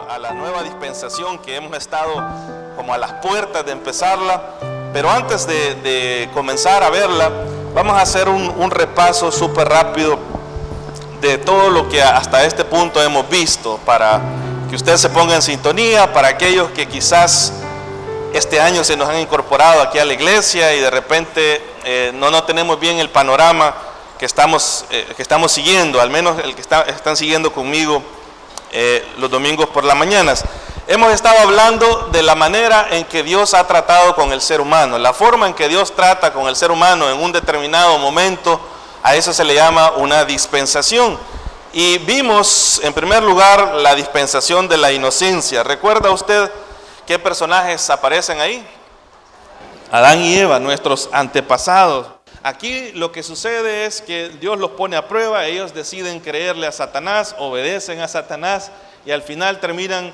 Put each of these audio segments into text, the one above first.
a la nueva dispensación que hemos estado como a las puertas de empezarla. Pero antes de comenzar a verla, vamos a hacer un repaso súper rápido de todo lo que hasta este punto hemos visto, para que usted se ponga en sintonía, para aquellos que quizás este año se nos han incorporado aquí a la iglesia y de repente no tenemos bien el panorama que estamos siguiendo, al menos el que están siguiendo conmigo los domingos por las mañanas. Hemos estado hablando de la manera en que Dios ha tratado con el ser humano, la forma en que Dios trata con el ser humano en un determinado momento. A eso se le llama una dispensación. Y vimos en primer lugar la dispensación de la inocencia. ¿Recuerda usted qué personajes aparecen ahí? Adán y Eva, nuestros antepasados. Aquí lo que sucede es que Dios los pone a prueba, ellos deciden creerle a Satanás, obedecen a Satanás y al final terminan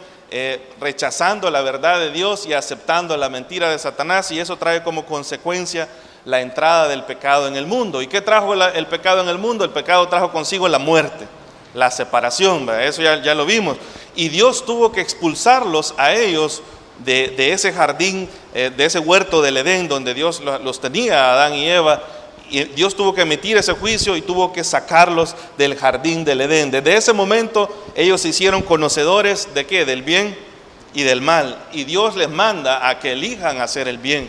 rechazando la verdad de Dios y aceptando la mentira de Satanás, y eso trae como consecuencia la entrada del pecado en el mundo. ¿Y qué trajo el pecado en el mundo? El pecado trajo consigo la muerte, la separación, ¿verdad? Eso ya lo vimos. Y Dios tuvo que expulsarlos a ellos de ese jardín, de ese huerto del Edén donde Dios los tenía, a Adán y Eva. Y Dios tuvo que emitir ese juicio y tuvo que sacarlos del jardín del Edén. Desde ese momento ellos se hicieron conocedores ¿de qué? Del bien y del mal. Y Dios les manda a que elijan hacer el bien.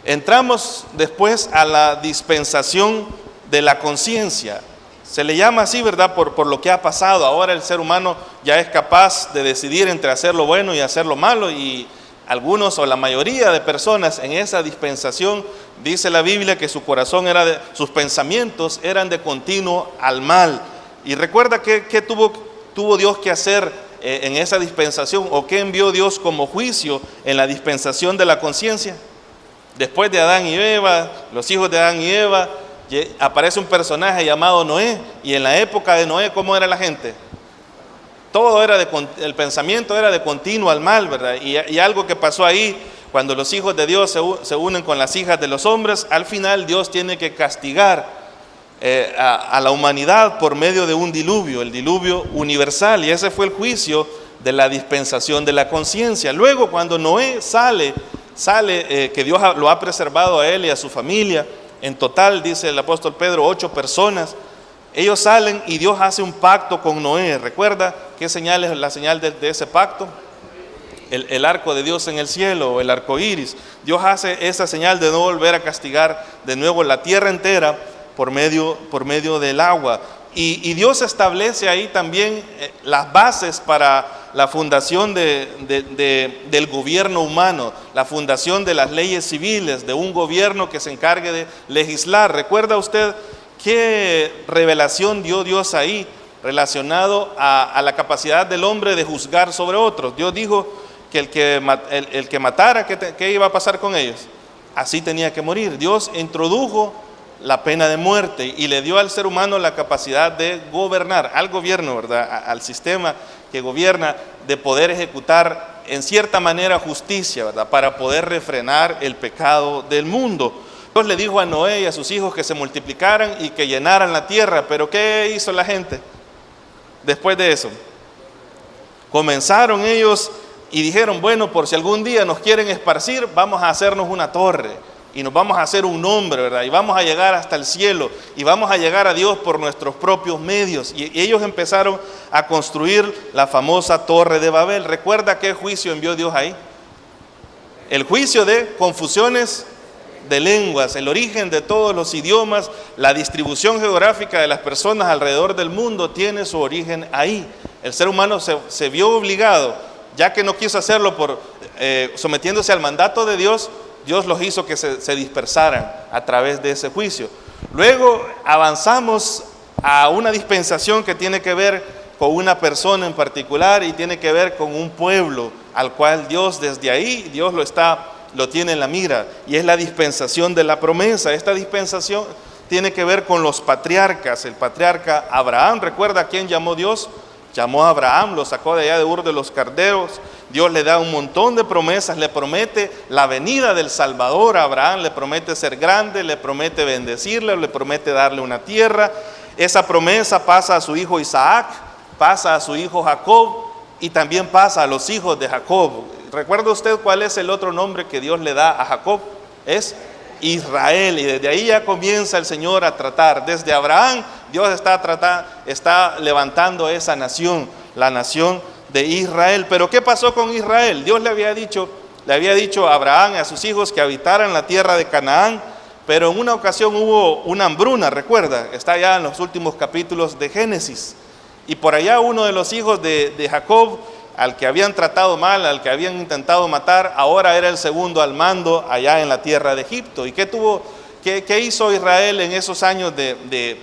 Entramos después a la dispensación de la conciencia. Se le llama así, ¿verdad? Por lo que ha pasado. Ahora el ser humano ya es capaz de decidir entre hacer lo bueno y hacer lo malo, y algunos o la mayoría de personas en esa dispensación, dice la Biblia que su corazón sus pensamientos eran de continuo al mal. Y recuerda qué tuvo Dios que hacer en esa dispensación, o qué envió Dios como juicio en la dispensación de la conciencia. Después de Adán y Eva, los hijos de Adán y Eva, aparece un personaje llamado Noé. Y en la época de Noé, ¿cómo era la gente? Todo el pensamiento era de continuo al mal, ¿verdad? Y algo que pasó ahí, cuando los hijos de Dios se unen con las hijas de los hombres, al final Dios tiene que castigar a la humanidad por medio de un diluvio, el diluvio universal, y ese fue el juicio de la dispensación de la conciencia. Luego, cuando Noé sale que Dios lo ha preservado a él y a su familia, en total, dice el apóstol Pedro, 8 personas, ellos salen y Dios hace un pacto con Noé. ¿Recuerda qué señal es la señal de ese pacto? El arco de Dios en el cielo, o el arco iris. Dios hace esa señal de no volver a castigar de nuevo la tierra entera por medio del agua. Y Dios establece ahí también las bases para la fundación del gobierno humano, la fundación de las leyes civiles, de un gobierno que se encargue de legislar. ¿Recuerda usted qué revelación dio Dios ahí relacionado a la capacidad del hombre de juzgar sobre otros? Dios dijo que el que matara, ¿qué iba a pasar con ellos? Así tenía que morir. Dios introdujo la pena de muerte y le dio al ser humano la capacidad de gobernar, al gobierno, ¿verdad? Al sistema que gobierna, de poder ejecutar en cierta manera justicia, ¿verdad? Para poder refrenar el pecado del mundo. Dios le dijo a Noé y a sus hijos que se multiplicaran y que llenaran la tierra, pero ¿qué hizo la gente después de eso? Comenzaron ellos y dijeron, bueno, por si algún día nos quieren esparcir, vamos a hacernos una torre y nos vamos a hacer un nombre, ¿verdad? Y vamos a llegar hasta el cielo y vamos a llegar a Dios por nuestros propios medios. Y ellos empezaron a construir la famosa Torre de Babel. ¿Recuerda qué juicio envió Dios ahí? El juicio de confusiones de lenguas, el origen de todos los idiomas, la distribución geográfica de las personas alrededor del mundo tiene su origen ahí. El ser humano se vio obligado, ya que no quiso hacerlo sometiéndose al mandato de Dios. Dios los hizo que se dispersaran a través de ese juicio. Luego avanzamos a una dispensación que tiene que ver con una persona en particular y tiene que ver con un pueblo al cual Dios, desde ahí, Dios lo tiene en la mira, y es la dispensación de la promesa. Esta dispensación tiene que ver con los patriarcas. El patriarca Abraham, ¿recuerda a quién llamó Dios? Llamó a Abraham, lo sacó de allá de Ur de los Caldeos. Dios le da un montón de promesas, le promete la venida del Salvador a Abraham, le promete ser grande, le promete bendecirle, le promete darle una tierra. Esa promesa pasa a su hijo Isaac, pasa a su hijo Jacob, y también pasa a los hijos de Jacob. ¿Recuerda usted cuál es el otro nombre que Dios le da a Jacob? Es Israel, y desde ahí ya comienza el Señor a tratar. Desde Abraham Dios está levantando esa nación, la nación de Israel. Pero ¿qué pasó con Israel? Dios le había dicho a Abraham y a sus hijos que habitaran la tierra de Canaán, pero en una ocasión hubo una hambruna, recuerda, está ya en los últimos capítulos de Génesis, y por allá uno de los hijos de Jacob, al que habían tratado mal, al que habían intentado matar, ahora era el segundo al mando allá en la tierra de Egipto. ¿Y qué hizo Israel en esos años de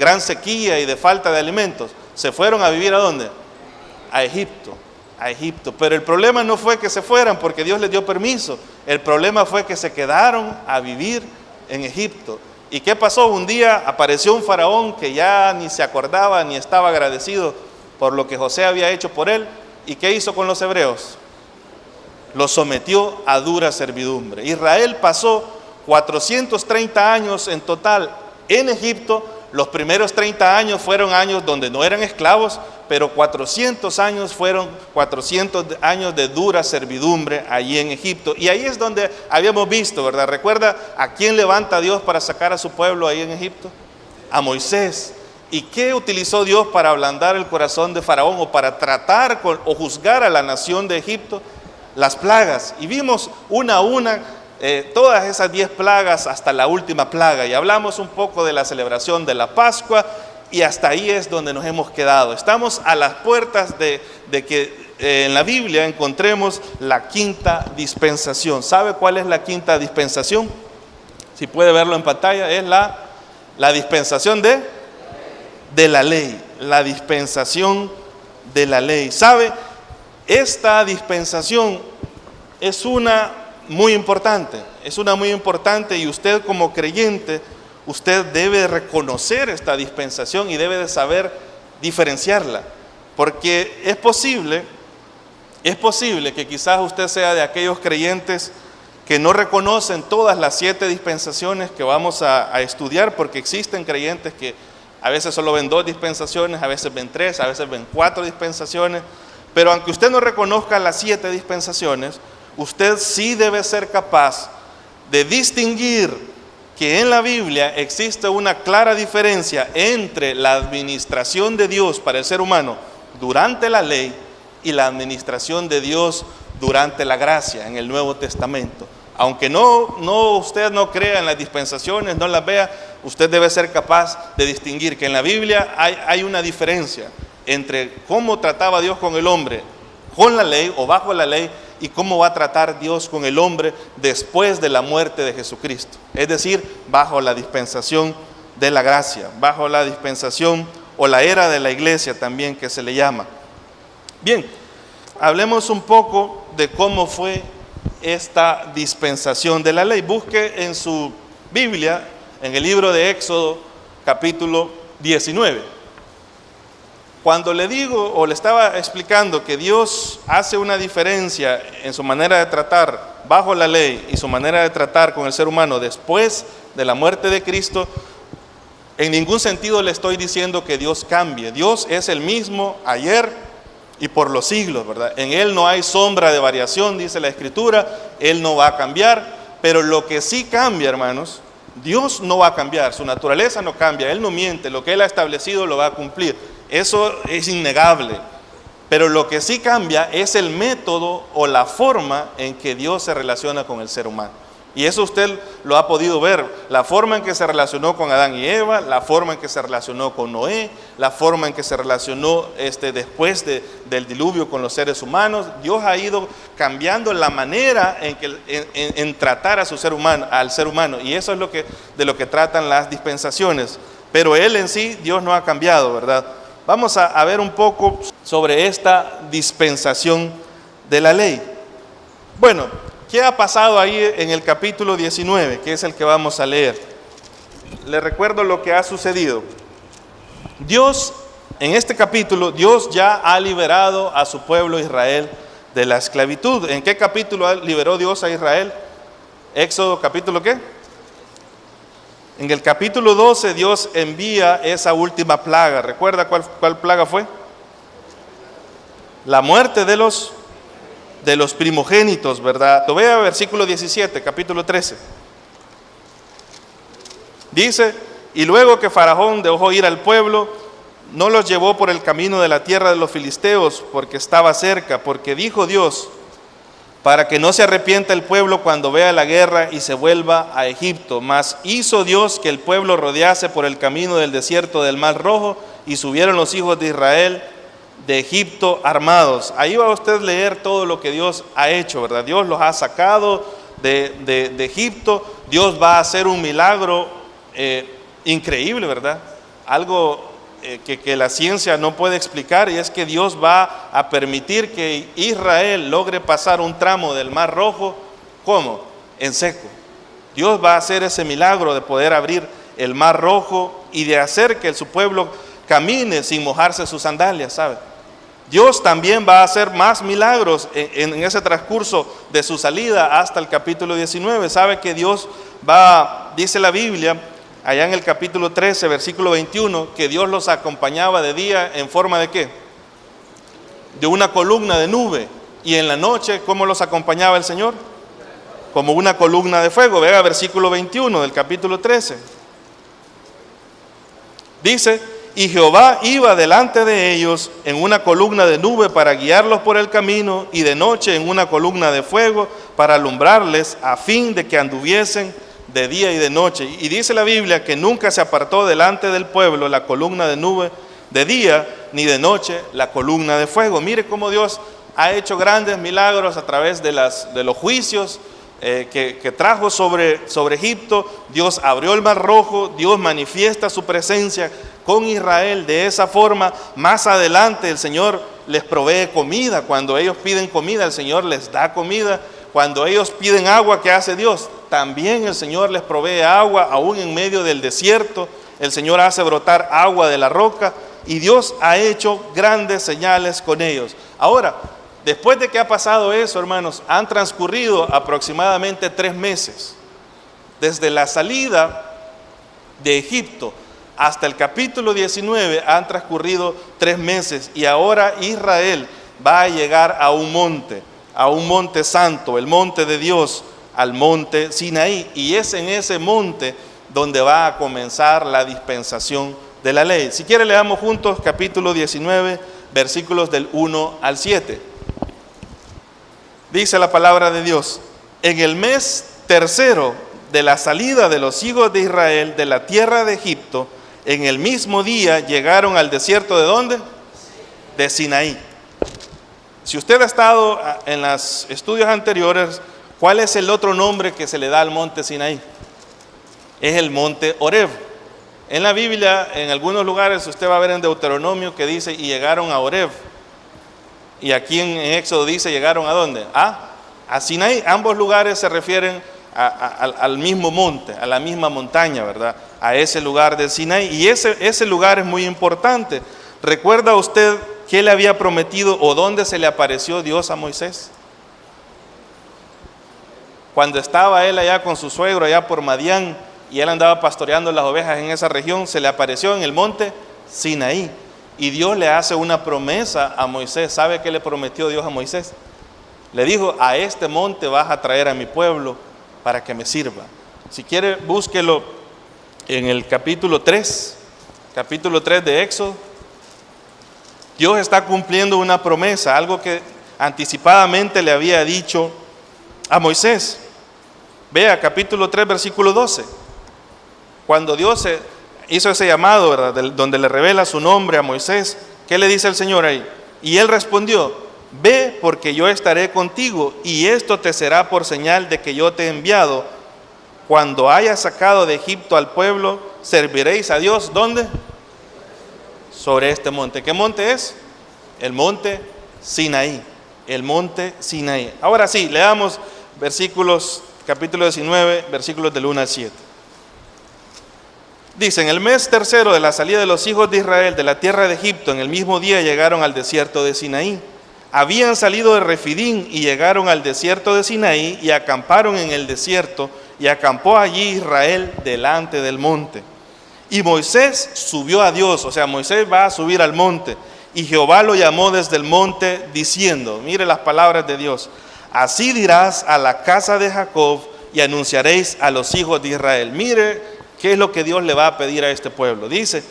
gran sequía y de falta de alimentos? Se fueron a vivir ¿a dónde? A Egipto. Pero el problema no fue que se fueran porque Dios les dio permiso. El problema fue que se quedaron a vivir en Egipto. ¿Y qué pasó? Un día apareció un faraón que ya ni se acordaba ni estaba agradecido por lo que José había hecho por él. ¿Y qué hizo con los hebreos? Los sometió a dura servidumbre. Israel pasó 430 años en total en Egipto. Los primeros 30 años fueron años donde no eran esclavos, pero 400 años fueron 400 años de dura servidumbre allí en Egipto. Y ahí es donde habíamos visto, ¿verdad? ¿Recuerda a quién levanta Dios para sacar a su pueblo ahí en Egipto? A Moisés. ¿Y qué utilizó Dios para ablandar el corazón de Faraón o para tratar o juzgar a la nación de Egipto? Las plagas. Y vimos una a una todas esas 10 plagas hasta la última plaga. Y hablamos un poco de la celebración de la Pascua y hasta ahí es donde nos hemos quedado. Estamos a las puertas de que en la Biblia encontremos la quinta dispensación. ¿Sabe cuál es la quinta dispensación? Si puede verlo en pantalla, es la dispensación de la ley, la dispensación de la ley. ¿Sabe? Esta dispensación es una muy importante y usted como creyente, usted debe reconocer esta dispensación y debe de saber diferenciarla, porque es posible que quizás usted sea de aquellos creyentes que no reconocen todas las 7 dispensaciones que vamos a estudiar, porque existen creyentes que a veces solo ven 2 dispensaciones, a veces ven 3, a veces ven 4 dispensaciones, pero aunque usted no reconozca las 7 dispensaciones, usted sí debe ser capaz de distinguir que en la Biblia existe una clara diferencia entre la administración de Dios para el ser humano durante la ley y la administración de Dios durante la gracia en el Nuevo Testamento. Aunque usted no crea en las dispensaciones, no las vea, usted debe ser capaz de distinguir que en la Biblia hay una diferencia entre cómo trataba Dios con el hombre con la ley o bajo la ley y cómo va a tratar Dios con el hombre después de la muerte de Jesucristo. Es decir, bajo la dispensación de la gracia, bajo la dispensación o la era de la iglesia también que se le llama. Bien, hablemos un poco de cómo fue esta dispensación de la ley. Busque en su Biblia, en el libro de Éxodo, capítulo 19. Cuando le digo o le estaba explicando que Dios hace una diferencia en su manera de tratar bajo la ley y su manera de tratar con el ser humano después de la muerte de Cristo, en ningún sentido le estoy diciendo que Dios cambie. Dios es el mismo ayer y por los siglos, ¿verdad? En Él no hay sombra de variación, dice la Escritura. Él no va a cambiar, pero lo que sí cambia, hermanos, Dios no va a cambiar, su naturaleza no cambia, Él no miente, lo que Él ha establecido lo va a cumplir. Eso es innegable, pero lo que sí cambia es el método o la forma en que Dios se relaciona con el ser humano. Y eso usted lo ha podido ver, la forma en que se relacionó con Adán y Eva, la forma en que se relacionó con Noé, la forma en que se relacionó después del diluvio con los seres humanos. Dios ha ido cambiando la manera en tratar al ser humano, y eso es de lo que tratan las dispensaciones. Pero Él en sí, Dios no ha cambiado, ¿verdad? Vamos a ver un poco sobre esta dispensación de la ley. Bueno, ¿qué ha pasado ahí en el capítulo 19, que es el que vamos a leer? Les recuerdo lo que ha sucedido. Dios, en este capítulo, Dios ya ha liberado a su pueblo Israel de la esclavitud. ¿En qué capítulo liberó Dios a Israel? Éxodo, ¿capítulo qué? En el capítulo 12 Dios envía esa última plaga. ¿Recuerda cuál plaga fue? La muerte de los primogénitos, ¿verdad? Lo vea versículo 17, capítulo 13. Dice: y luego que Faraón dejó ir al pueblo, no los llevó por el camino de la tierra de los filisteos, porque estaba cerca, porque dijo Dios, para que no se arrepienta el pueblo cuando vea la guerra y se vuelva a Egipto. Mas hizo Dios que el pueblo rodease por el camino del desierto del Mar Rojo, y subieron los hijos de Israel de Egipto armados. Ahí va usted a leer todo lo que Dios ha hecho, ¿verdad? Dios los ha sacado de Egipto. Dios va a hacer un milagro increíble, ¿verdad? Algo que la ciencia no puede explicar, y es que Dios va a permitir que Israel logre pasar un tramo del Mar Rojo. ¿Cómo? En seco. Dios va a hacer ese milagro de poder abrir el Mar Rojo y de hacer que su pueblo camine sin mojarse sus sandalias, ¿sabe? Dios también va a hacer más milagros en ese transcurso de su salida hasta el capítulo 19. ¿Sabe que Dios dice la Biblia, allá en el capítulo 13, versículo 21, que Dios los acompañaba de día en forma de ¿qué? De una columna de nube, y en la noche, ¿cómo los acompañaba el Señor? Como una columna de fuego. Vea versículo 21 del capítulo 13. Dice: y Jehová iba delante de ellos en una columna de nube para guiarlos por el camino, y de noche en una columna de fuego para alumbrarles, a fin de que anduviesen de día y de noche. Y dice la Biblia que nunca se apartó delante del pueblo la columna de nube de día, ni de noche la columna de fuego. Mire cómo Dios ha hecho grandes milagros a través de los juicios que trajo sobre Egipto. Dios abrió el Mar Rojo, Dios manifiesta su presencia con Israel de esa forma. Más adelante el Señor les provee comida. Cuando ellos piden comida, el Señor les da comida. Cuando ellos piden agua, ¿qué hace Dios? También el Señor les provee agua, aún en medio del desierto. El Señor hace brotar agua de la roca, y Dios ha hecho grandes señales con ellos. Ahora, después de que ha pasado eso, hermanos, han transcurrido aproximadamente 3 meses. Desde la salida de Egipto hasta el capítulo 19 han transcurrido 3 meses, y ahora Israel va a llegar a un monte santo, el monte de Dios, al monte Sinaí, y es en ese monte donde va a comenzar la dispensación de la ley. Si quiere, leamos juntos capítulo 19, versículos del 1 al 7. Dice la palabra de Dios: en el mes tercero de la salida de los hijos de Israel de la tierra de Egipto, en el mismo día llegaron al desierto, ¿de dónde? De Sinaí. Si usted ha estado en los estudios anteriores, ¿cuál es el otro nombre que se le da al monte Sinaí? Es el monte Horeb. En la Biblia, en algunos lugares, usted va a ver en Deuteronomio que dice: y llegaron a Horeb. Y aquí en Éxodo dice: llegaron ¿a dónde? A Sinaí. Ambos lugares se refieren al mismo monte, a la misma montaña, ¿verdad? A ese lugar de Sinaí. Y ese lugar es muy importante. ¿Recuerda usted qué le había prometido o dónde se le apareció Dios a Moisés? Cuando estaba él allá con su suegro, allá por Madián, y él andaba pastoreando las ovejas en esa región, se le apareció en el monte Sinaí. Y Dios le hace una promesa a Moisés. ¿Sabe qué le prometió Dios a Moisés? Le dijo: a este monte vas a traer a mi pueblo para que me sirva. Si quiere, búsquelo en el capítulo 3 de Éxodo. Dios está cumpliendo una promesa, algo que anticipadamente le había dicho a Moisés. Vea capítulo 3, versículo 12. Cuando Dios hizo ese llamado, ¿verdad?, donde le revela su nombre a Moisés, ¿qué le dice el Señor ahí? Y él respondió: ve, porque yo estaré contigo, y esto te será por señal de que yo te he enviado. Cuando hayas sacado de Egipto al pueblo, serviréis a Dios. ¿Dónde? Sobre este monte. ¿Qué monte es? El monte Sinaí. El monte Sinaí. Ahora sí, leamos capítulo 19, versículos del 1 al 7. Dice: en el mes tercero de la salida de los hijos de Israel de la tierra de Egipto, en el mismo día llegaron al desierto de Sinaí. Habían salido de Refidín y llegaron al desierto de Sinaí y acamparon en el desierto, y acampó allí Israel delante del monte. Y Moisés subió a Dios, o sea, Moisés va a subir al monte, Y Jehová lo llamó desde el monte diciendo, mire las palabras de Dios: así dirás a la casa de Jacob y anunciaréis a los hijos de Israel. Mire qué es lo que Dios le va a pedir a este pueblo. Dice: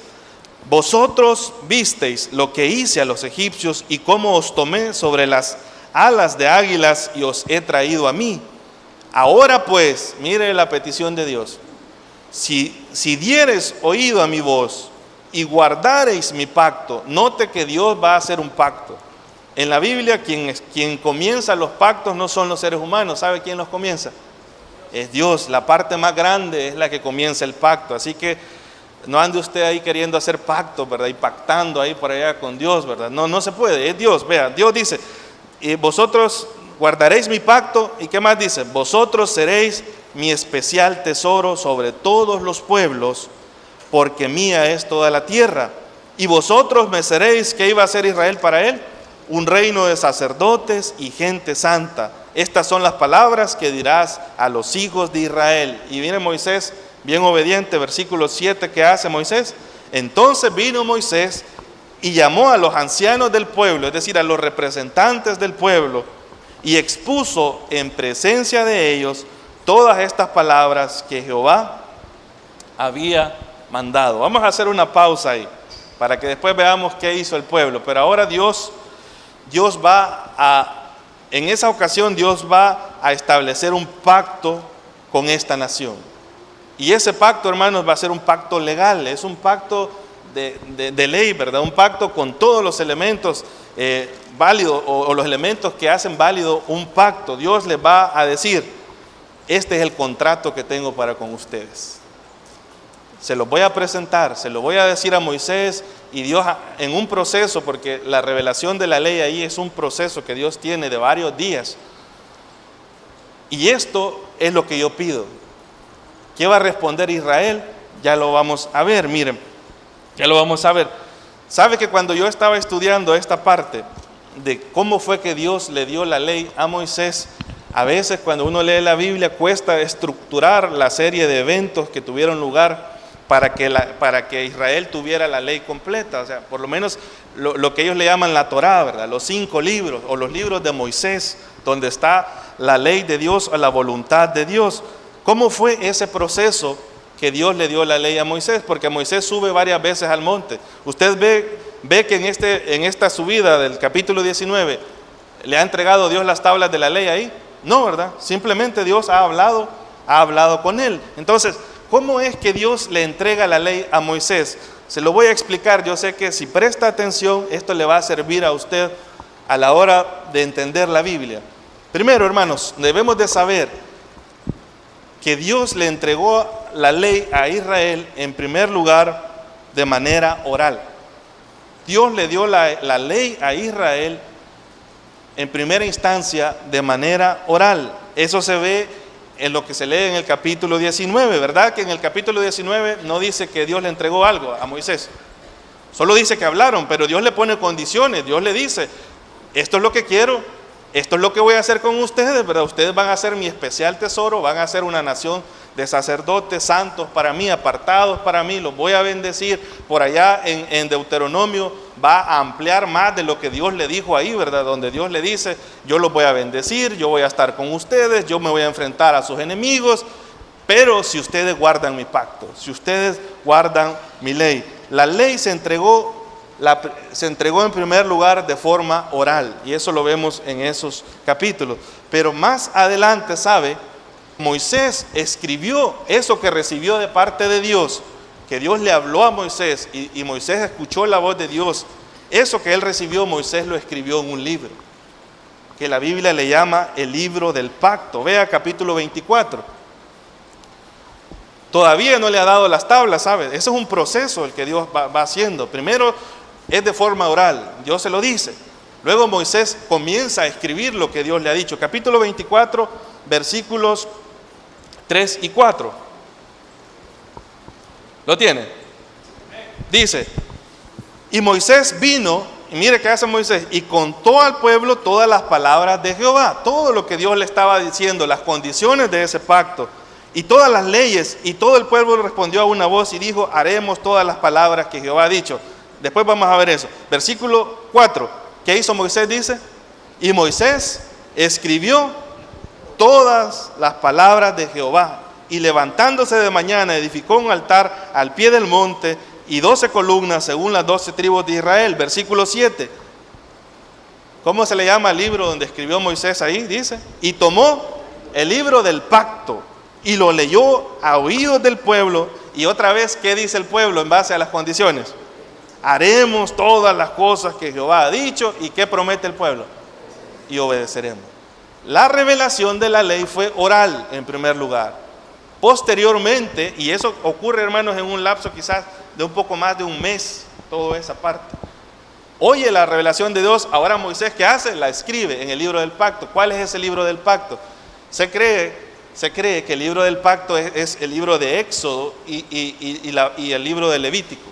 vosotros visteis lo que hice a los egipcios y cómo os tomé sobre las alas de águilas y os he traído a mí. Ahora pues, mire la petición de Dios: si diereis oído a mi voz y guardareis mi pacto. Note que Dios va a hacer un pacto. En la Biblia quien comienza los pactos no son los seres humanos. ¿Sabe quién los comienza? Es Dios. La parte más grande es la que comienza el pacto. Así que no ande usted ahí queriendo hacer pactos, ¿verdad? Y pactando ahí por allá con Dios, ¿verdad? No se puede, es Dios. Vea, Dios dice: y vosotros guardaréis mi pacto. ¿Y qué más dice? Vosotros seréis mi especial tesoro sobre todos los pueblos, porque mía es toda la tierra. Y vosotros me seréis, ¿qué iba a ser Israel para él? Un reino de sacerdotes y gente santa. Estas son las palabras que dirás a los hijos de Israel. Y viene Moisés, bien obediente, versículo 7, ¿qué hace Moisés? Entonces vino Moisés y llamó a los ancianos del pueblo, es decir, a los representantes del pueblo, y expuso en presencia de ellos todas estas palabras que Jehová había mandado. Vamos a hacer una pausa ahí, para que después veamos qué hizo el pueblo. Pero ahora Dios va a, en esa ocasión Dios va a establecer un pacto con esta nación. Y ese pacto, hermanos, va a ser un pacto legal, es un pacto de ley, ¿verdad? Un pacto con todos los elementos válidos o los elementos que hacen válido un pacto. Dios les va a decir: este es el contrato que tengo para con ustedes. Se los voy a presentar, se lo voy a decir a Moisés, y Dios en un proceso, porque la revelación de la ley ahí es un proceso que Dios tiene de varios días. Y esto es lo que yo pido. ¿Qué va a responder Israel? Ya lo vamos a ver, miren, ya lo vamos a ver. ¿Sabe que cuando yo estaba estudiando esta parte de cómo fue que Dios le dio la ley a Moisés, a veces cuando uno lee la Biblia cuesta estructurar la serie de eventos que tuvieron lugar para que Israel tuviera la ley completa? O sea, por lo menos lo que ellos le llaman la Torá, ¿verdad? Los 5 libros o los libros de Moisés, donde está la ley de Dios o la voluntad de Dios. ¿Cómo fue ese proceso que Dios le dio la ley a Moisés? Porque Moisés sube varias veces al monte. Usted ve que en esta subida del capítulo 19, ¿le ha entregado Dios las tablas de la ley ahí? No, ¿verdad? Simplemente Dios ha hablado con él. Entonces, ¿cómo es que Dios le entrega la ley a Moisés? Se lo voy a explicar. Yo sé que si presta atención, esto le va a servir a usted a la hora de entender la Biblia. Primero, hermanos, debemos de saber que Dios le entregó la ley a Israel en primer lugar de manera oral. Dios le dio la ley a Israel en primera instancia de manera oral. Eso se ve en lo que se lee en el capítulo 19, ¿verdad? Que en el capítulo 19 no dice que Dios le entregó algo a Moisés. Solo dice que hablaron, pero Dios le pone condiciones. Dios le dice: esto es lo que quiero, esto es lo que voy a hacer con ustedes, ¿verdad? Ustedes van a ser mi especial tesoro, van a ser una nación de sacerdotes santos para mí, apartados para mí, los voy a bendecir. Por allá en Deuteronomio va a ampliar más de lo que Dios le dijo ahí, ¿verdad? Donde Dios le dice: yo los voy a bendecir, yo voy a estar con ustedes, yo me voy a enfrentar a sus enemigos, pero si ustedes guardan mi pacto, si ustedes guardan mi ley. La ley se entregó en primer lugar de forma oral, y eso lo vemos en esos capítulos. Pero más adelante, ¿sabe? Moisés escribió eso que recibió de parte de Dios, que Dios le habló a Moisés y Moisés escuchó la voz de Dios. Eso que él recibió, Moisés lo escribió en un libro, que la Biblia le llama el libro del pacto. Vea capítulo 24. Todavía no le ha dado las tablas, ¿sabe? Ese es un proceso el que Dios va haciendo. Primero es de forma oral, Dios se lo dice. Luego Moisés comienza a escribir lo que Dios le ha dicho. Capítulo 24, versículos 3 y 4. ¿Lo tiene? Dice: y Moisés vino, y mire qué hace Moisés, y contó al pueblo todas las palabras de Jehová, todo lo que Dios le estaba diciendo, las condiciones de ese pacto y todas las leyes. Y todo el pueblo respondió a una voz y dijo: haremos todas las palabras que Jehová ha dicho. Después vamos a ver eso. Versículo 4. ¿Qué hizo Moisés? Dice, y Moisés escribió todas las palabras de Jehová, y levantándose de mañana edificó un altar al pie del monte y 12 columnas según las 12 tribus de Israel. Versículo 7. ¿Cómo se le llama el libro donde escribió Moisés ahí? Dice, y tomó el libro del pacto y lo leyó a oídos del pueblo. Y otra vez, ¿qué dice el pueblo en base a las condiciones? Haremos todas las cosas que Jehová ha dicho. ¿Y qué promete el pueblo? Y obedeceremos. La revelación de la ley fue oral en primer lugar. Posteriormente, y eso ocurre, hermanos, en un lapso quizás de un poco más de un mes, toda esa parte. Oye la revelación de Dios. Ahora Moisés, ¿qué hace? La escribe en el libro del pacto. ¿Cuál es ese libro del pacto? Se cree que el libro del pacto es el libro de Éxodo y el libro de Levítico.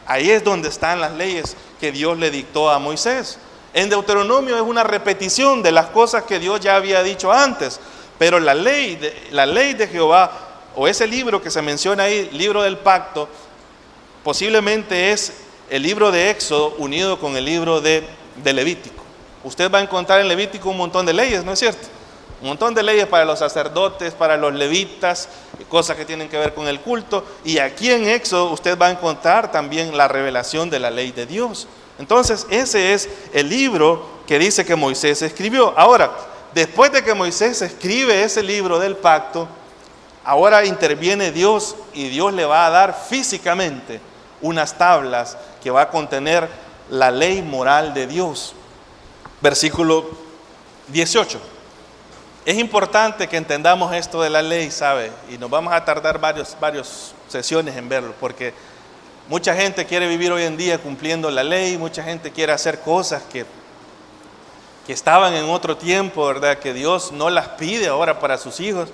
Ahí es donde están las leyes que Dios le dictó a Moisés. En Deuteronomio es una repetición de las cosas que Dios ya había dicho antes, pero la ley de Jehová, o ese libro que se menciona ahí, libro del pacto, posiblemente es el libro de Éxodo unido con el libro de Levítico. Usted va a encontrar en Levítico un montón de leyes, ¿no es cierto? Un montón de leyes para los sacerdotes, para los levitas, cosas que tienen que ver con el culto. Y aquí en Éxodo usted va a encontrar también la revelación de la ley de Dios. Entonces ese es el libro que dice que Moisés escribió. Ahora, después de que Moisés escribe ese libro del pacto, ahora interviene Dios y Dios le va a dar físicamente unas tablas que va a contener la ley moral de Dios. Versículo 18. Es importante que entendamos esto de la ley, ¿sabe? Y nos vamos a tardar varias sesiones en verlo, porque mucha gente quiere vivir hoy en día cumpliendo la ley, mucha gente quiere hacer cosas que estaban en otro tiempo, ¿verdad? Que Dios no las pide ahora para sus hijos.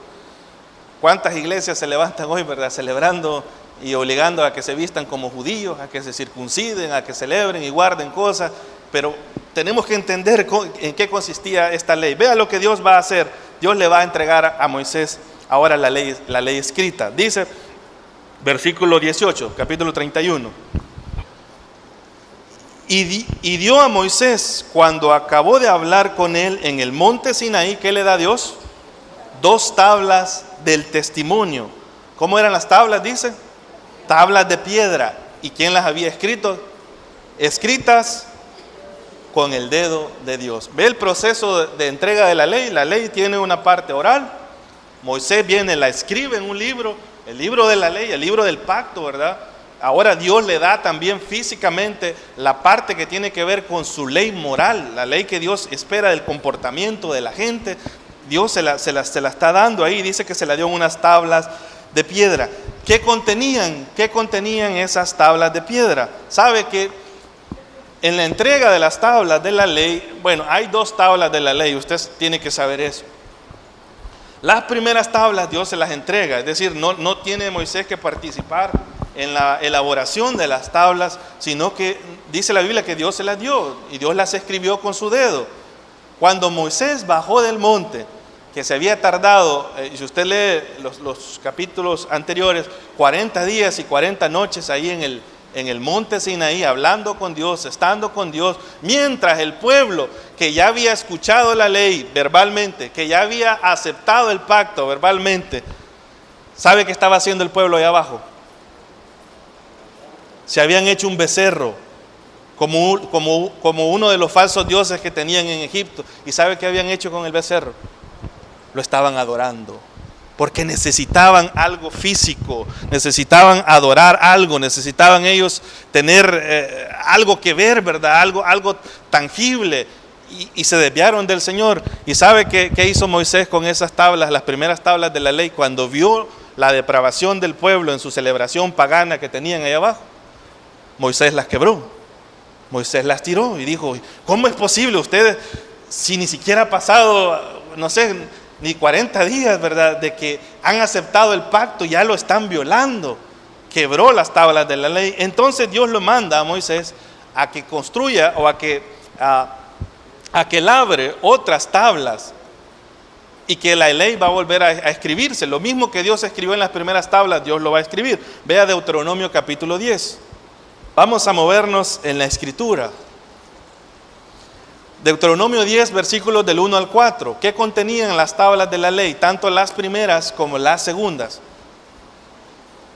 ¿Cuántas iglesias se levantan hoy, verdad? Celebrando y obligando a que se vistan como judíos, a que se circunciden, a que celebren y guarden cosas, pero tenemos que entender en qué consistía esta ley. Vea lo que Dios va a hacer. Dios le va a entregar a Moisés ahora la ley escrita. Dice, versículo 18, capítulo 31. Y dio a Moisés, cuando acabó de hablar con él en el monte Sinaí, ¿qué le da Dios? 2 tablas del testimonio. ¿Cómo eran las tablas? Dice, tablas de piedra. ¿Y quién las había escrito? Escritas con el dedo de Dios. Ve el proceso de entrega de la ley. La ley tiene una parte oral. Moisés viene, la escribe en un libro, el libro de la ley, el libro del pacto, ¿verdad? Ahora Dios le da también físicamente la parte que tiene que ver con su ley moral, la ley que Dios espera del comportamiento de la gente. Dios se la está dando ahí. Dice que se la dio en unas tablas de piedra. ¿Qué contenían esas tablas de piedra? Sabe que en la entrega de las tablas de la ley, bueno, hay 2 tablas de la ley, usted tiene que saber eso. Las primeras tablas Dios se las entrega, es decir, no tiene Moisés que participar en la elaboración de las tablas, sino que dice la Biblia que Dios se las dio y Dios las escribió con su dedo. Cuando Moisés bajó del monte, que se había tardado, si usted lee los capítulos anteriores, 40 días y 40 noches ahí en el monte Sinaí, hablando con Dios, estando con Dios, mientras el pueblo que ya había escuchado la ley verbalmente, que ya había aceptado el pacto verbalmente, ¿sabe qué estaba haciendo el pueblo allá abajo? Se habían hecho un becerro, como uno de los falsos dioses que tenían en Egipto. ¿Y sabe qué habían hecho con el becerro? Lo estaban adorando, porque necesitaban algo físico, necesitaban adorar algo, necesitaban ellos tener algo que ver, ¿verdad? Algo tangible, y se desviaron del Señor. ¿Y sabe qué hizo Moisés con esas tablas, las primeras tablas de la ley, cuando vio la depravación del pueblo en su celebración pagana que tenían ahí abajo? Moisés las quebró, Moisés las tiró y dijo, ¿cómo es posible ustedes, si ni siquiera ha pasado, no sé, ni 40 días, ¿verdad?, de que han aceptado el pacto, ya lo están violando? Quebró las tablas de la ley. Entonces Dios lo manda a Moisés a que construya o a que labre otras tablas, y que la ley va a volver a escribirse. Lo mismo que Dios escribió en las primeras tablas, Dios lo va a escribir. Vea Deuteronomio capítulo 10. Vamos a movernos en la Escritura. Deuteronomio 10, versículos del 1 al 4. ¿Qué contenían las tablas de la ley? Tanto las primeras como las segundas.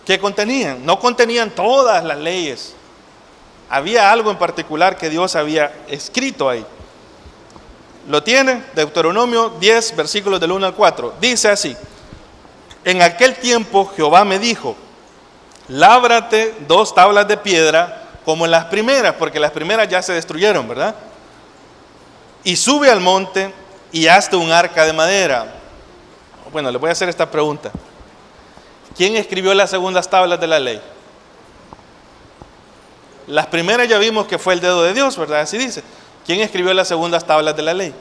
¿Qué contenían? No contenían todas las leyes. Había algo en particular que Dios había escrito ahí. ¿Lo tienen? Deuteronomio 10, versículos del 1 al 4. Dice así: en aquel tiempo Jehová me dijo, lábrate 2 tablas de piedra como las primeras, porque las primeras ya se destruyeron, ¿verdad? Y sube al monte y hazte un arca de madera. Bueno, le voy a hacer esta pregunta. ¿Quién escribió las segundas tablas de la ley? Las primeras ya vimos que fue el dedo de Dios, ¿verdad? Así dice. ¿Quién escribió las segundas tablas de la ley?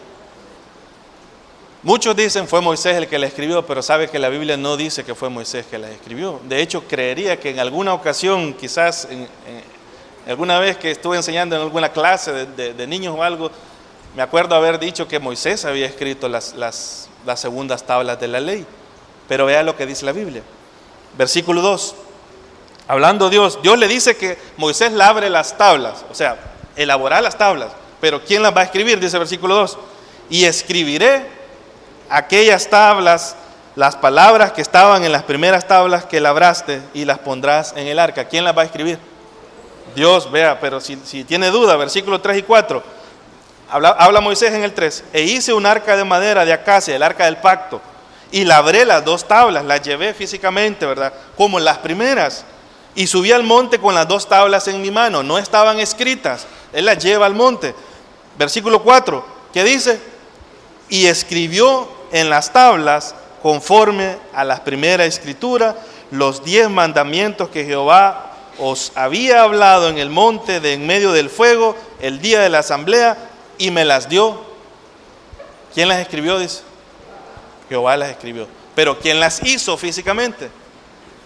Muchos dicen fue Moisés el que la escribió, pero sabe que la Biblia no dice que fue Moisés que la escribió. De hecho, creería que en alguna ocasión, quizás alguna vez que estuve enseñando en alguna clase de niños o algo, me acuerdo haber dicho que Moisés había escrito las segundas tablas de la ley. Pero vea lo que dice la Biblia. Versículo 2. Hablando Dios le dice que Moisés labre las tablas, o sea, elaborar las tablas. Pero ¿quién las va a escribir? Dice versículo 2. Y escribiré aquellas tablas, las palabras que estaban en las primeras tablas que labraste, y las pondrás en el arca. ¿Quién las va a escribir? Dios, vea, pero si tiene duda, versículos 3 y 4. Habla Moisés en el 3. E hice un arca de madera de acacia, el arca del pacto, y labré las 2 tablas, las llevé físicamente, ¿verdad? Como las primeras. Y subí al monte con las 2 tablas en mi mano, no estaban escritas, él las lleva al monte. Versículo 4, ¿qué dice? Y escribió en las tablas, conforme a la primera escritura, los 10 mandamientos que Jehová os había hablado en el monte de en medio del fuego, el día de la asamblea, y me las dio. ¿Quién las escribió? Dice. Jehová las escribió. Pero ¿quién las hizo físicamente?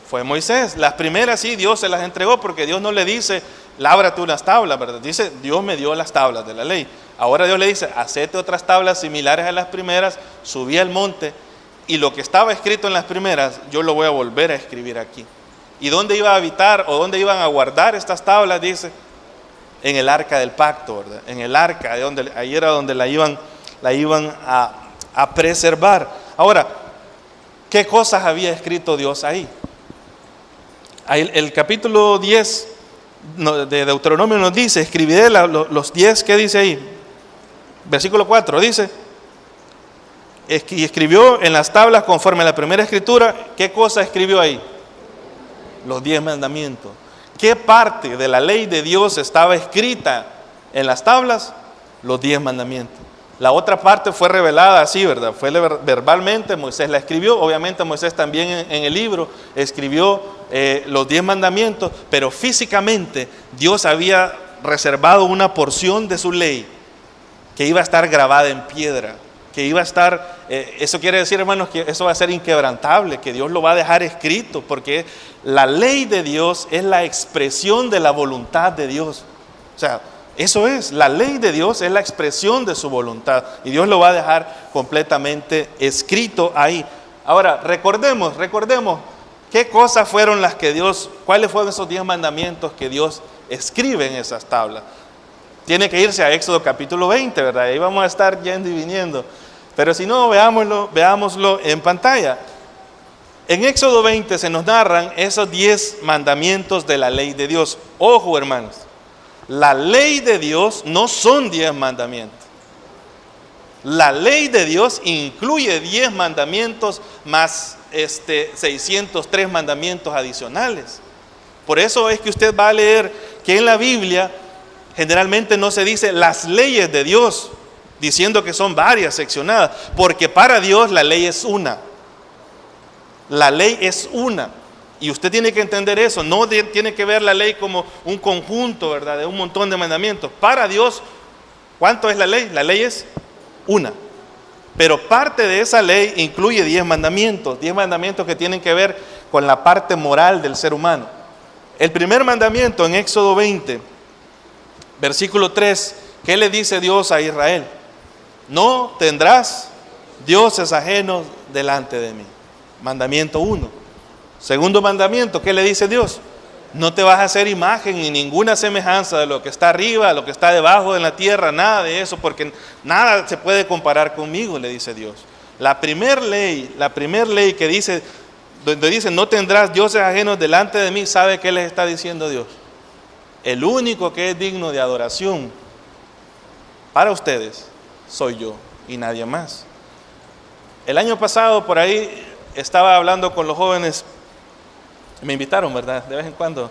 Fue Moisés. Las primeras sí, Dios se las entregó, porque Dios no le dice, lábrate unas tablas, ¿verdad? Dice, Dios me dio las tablas de la ley. Ahora Dios le dice, hacete otras tablas similares a las primeras, subí al monte, y lo que estaba escrito en las primeras, yo lo voy a volver a escribir aquí. ¿Y dónde iba a habitar o dónde iban a guardar estas tablas? Dice, en el arca del pacto, ¿verdad? En el arca, ahí era donde la iban a preservar. Ahora, ¿qué cosas había escrito Dios ahí? El capítulo 10 de Deuteronomio nos dice, escribiré los 10, ¿qué dice ahí? Versículo 4 dice, y escribió en las tablas conforme a la primera escritura. ¿Qué cosa escribió ahí? Los 10 mandamientos. ¿Qué parte de la ley de Dios estaba escrita en las tablas? Los 10 mandamientos. La otra parte fue revelada así, ¿verdad? Fue verbalmente, Moisés la escribió. Obviamente Moisés también en el libro escribió los 10 mandamientos, pero físicamente Dios había reservado una porción de su ley que iba a estar grabada en piedra, que iba a estar, eso quiere decir, hermanos, que eso va a ser inquebrantable, que Dios lo va a dejar escrito, porque la ley de Dios es la expresión de la voluntad de Dios. O sea, eso es, la ley de Dios es la expresión de su voluntad, y Dios lo va a dejar completamente escrito ahí. Ahora, recordemos, ¿qué cosas fueron las que Dios, cuáles fueron esos 10 mandamientos que Dios escribe en esas tablas? Tiene que irse a Éxodo capítulo 20, ¿verdad? Ahí vamos a estar yendo y viniendo. Pero si no, veámoslo en pantalla. En Éxodo 20 se nos narran esos 10 mandamientos de la ley de Dios. Ojo, hermanos, la ley de Dios no son 10 mandamientos. La ley de Dios incluye 10 mandamientos más 603 mandamientos adicionales. Por eso es que usted va a leer que en la Biblia generalmente no se dice las leyes de Dios, diciendo que son varias seccionadas, porque para Dios la ley es una. La ley es una. Y usted tiene que entender eso. No tiene que ver la ley como un conjunto, ¿verdad?, de un montón de mandamientos. Para Dios, ¿cuánto es la ley? La ley es una. Pero parte de esa ley incluye 10 mandamientos. 10 mandamientos que tienen que ver con la parte moral del ser humano. El primer mandamiento en Éxodo 20, versículo 3, ¿qué le dice Dios a Israel? No tendrás dioses ajenos delante de mí. Mandamiento 1. Segundo mandamiento, ¿qué le dice Dios? No te vas a hacer imagen ni ninguna semejanza de lo que está arriba, lo que está debajo de la tierra, nada de eso, porque nada se puede comparar conmigo, le dice Dios. La primer ley que dice, donde dice no tendrás dioses ajenos delante de mí, ¿sabe qué les está diciendo Dios? El único que es digno de adoración para ustedes soy yo y nadie más. El año pasado por ahí estaba hablando con los jóvenes, me invitaron, ¿verdad? De vez en cuando,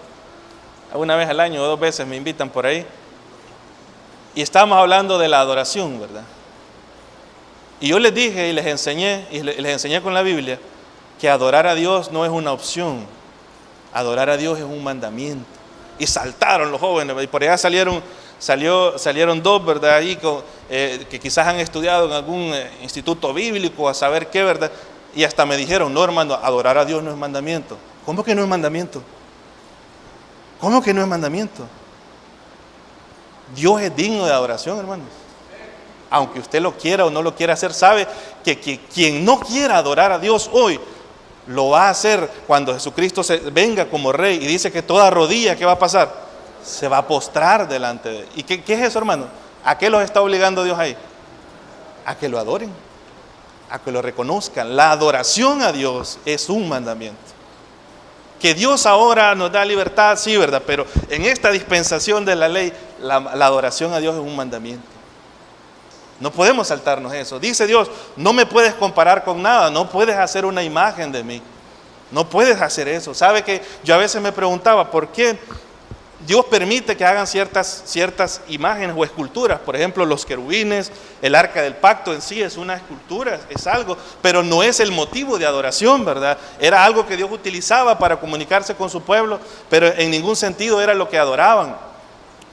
una vez al año o 2 veces me invitan por ahí, y estábamos hablando de la adoración, ¿verdad? Y yo les dije y les enseñé con la Biblia que adorar a Dios no es una opción, adorar a Dios es un mandamiento. Y saltaron los jóvenes, y por allá salieron 2, ¿verdad? Ahí que quizás han estudiado en algún instituto bíblico a saber qué, ¿verdad? Y hasta me dijeron, no hermano, adorar a Dios no es mandamiento. ¿Cómo que no es mandamiento? ¿Cómo que no es mandamiento? Dios es digno de adoración, hermanos. Aunque usted lo quiera o no lo quiera hacer, sabe que quien no quiera adorar a Dios hoy, lo va a hacer cuando Jesucristo venga como Rey y dice que toda rodilla, ¿qué va a pasar? Se va a postrar delante de él. ¿Y qué es eso, hermano? ¿A qué los está obligando Dios ahí? A que lo adoren, a que lo reconozcan. La adoración a Dios es un mandamiento. Que Dios ahora nos da libertad, sí, ¿verdad? Pero en esta dispensación de la ley, la adoración a Dios es un mandamiento. No podemos saltarnos eso. Dice Dios, no me puedes comparar con nada, no puedes hacer una imagen de mí. No puedes hacer eso. ¿Sabe que yo a veces me preguntaba por qué Dios permite que hagan ciertas imágenes o esculturas? Por ejemplo, los querubines, el arca del pacto en sí es una escultura, es algo, pero no es el motivo de adoración, ¿verdad? Era algo que Dios utilizaba para comunicarse con su pueblo, pero en ningún sentido era lo que adoraban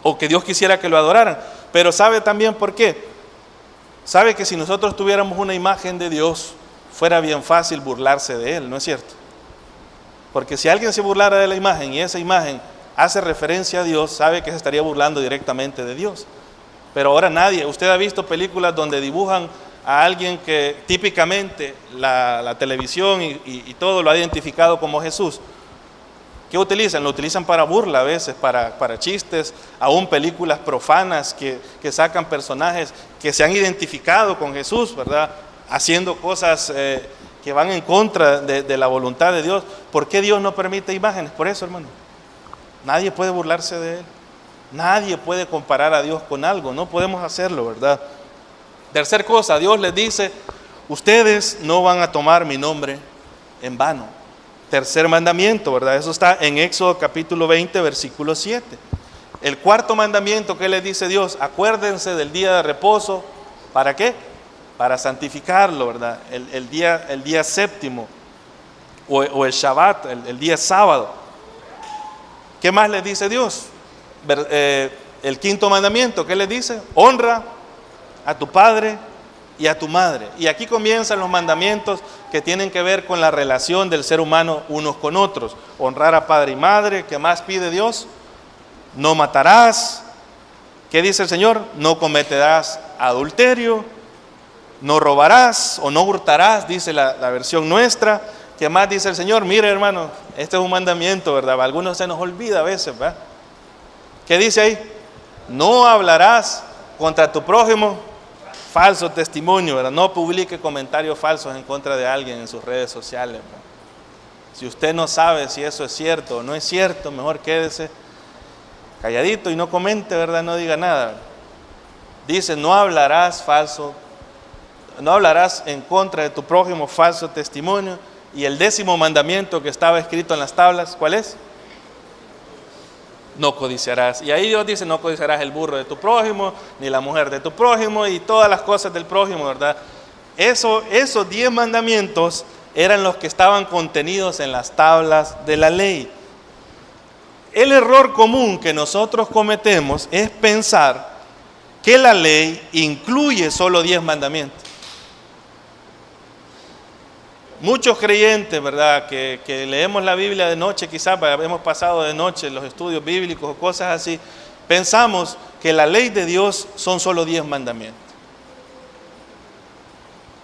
o que Dios quisiera que lo adoraran. Pero ¿sabe también por qué? ¿Sabe que si nosotros tuviéramos una imagen de Dios, fuera bien fácil burlarse de Él, no es cierto? Porque si alguien se burlara de la imagen y esa imagen hace referencia a Dios, sabe que se estaría burlando directamente de Dios. Pero ahora nadie, usted ha visto películas donde dibujan a alguien que típicamente la televisión y todo lo ha identificado como Jesús. ¿Qué utilizan? Lo utilizan para burla a veces, para chistes, aún películas profanas que sacan personajes que se han identificado con Jesús, ¿verdad? Haciendo cosas que van en contra de la voluntad de Dios. ¿Por qué Dios no permite imágenes? Por eso, hermano. Nadie puede burlarse de Él. Nadie puede comparar a Dios con algo. No podemos hacerlo, ¿verdad? Tercer cosa, Dios les dice, ustedes no van a tomar mi nombre en vano. Tercer mandamiento, ¿verdad? Eso está en Éxodo capítulo 20, versículo 7. El cuarto mandamiento, ¿qué les dice Dios? Acuérdense del día de reposo. ¿Para qué? Para santificarlo, ¿verdad? El día séptimo o el Shabbat, el día sábado. ¿Qué más les dice Dios? El quinto mandamiento, ¿qué les dice? Honra a tu padre y a tu madre. Y aquí comienzan los mandamientos que tienen que ver con la relación del ser humano unos con otros. Honrar a padre y madre. ¿Qué más pide Dios? No matarás. ¿Qué dice el Señor? No cometerás adulterio. No robarás o no hurtarás, dice la versión nuestra. ¿Qué más dice el Señor? Mire, hermano, este es un mandamiento, ¿verdad? A algunos se nos olvida a veces, ¿verdad? ¿Qué dice ahí? No hablarás contra tu prójimo falso testimonio, ¿verdad? No publique comentarios falsos en contra de alguien en sus redes sociales, ¿verdad? Si usted no sabe si eso es cierto o no es cierto, mejor quédese calladito y no comente, ¿verdad? No diga nada. Dice, no hablarás en contra de tu prójimo falso testimonio. Y el 10º mandamiento que estaba escrito en las tablas, ¿cuál es? No codiciarás. Y ahí Dios dice, no codiciarás el burro de tu prójimo, ni la mujer de tu prójimo, y todas las cosas del prójimo, ¿verdad? Esos 10 mandamientos eran los que estaban contenidos en las tablas de la ley. El error común que nosotros cometemos es pensar que la ley incluye solo 10 mandamientos. Muchos creyentes, ¿verdad?, que leemos la Biblia de noche, quizás hemos pasado de noche los estudios bíblicos o cosas así, pensamos que la ley de Dios son solo 10 mandamientos.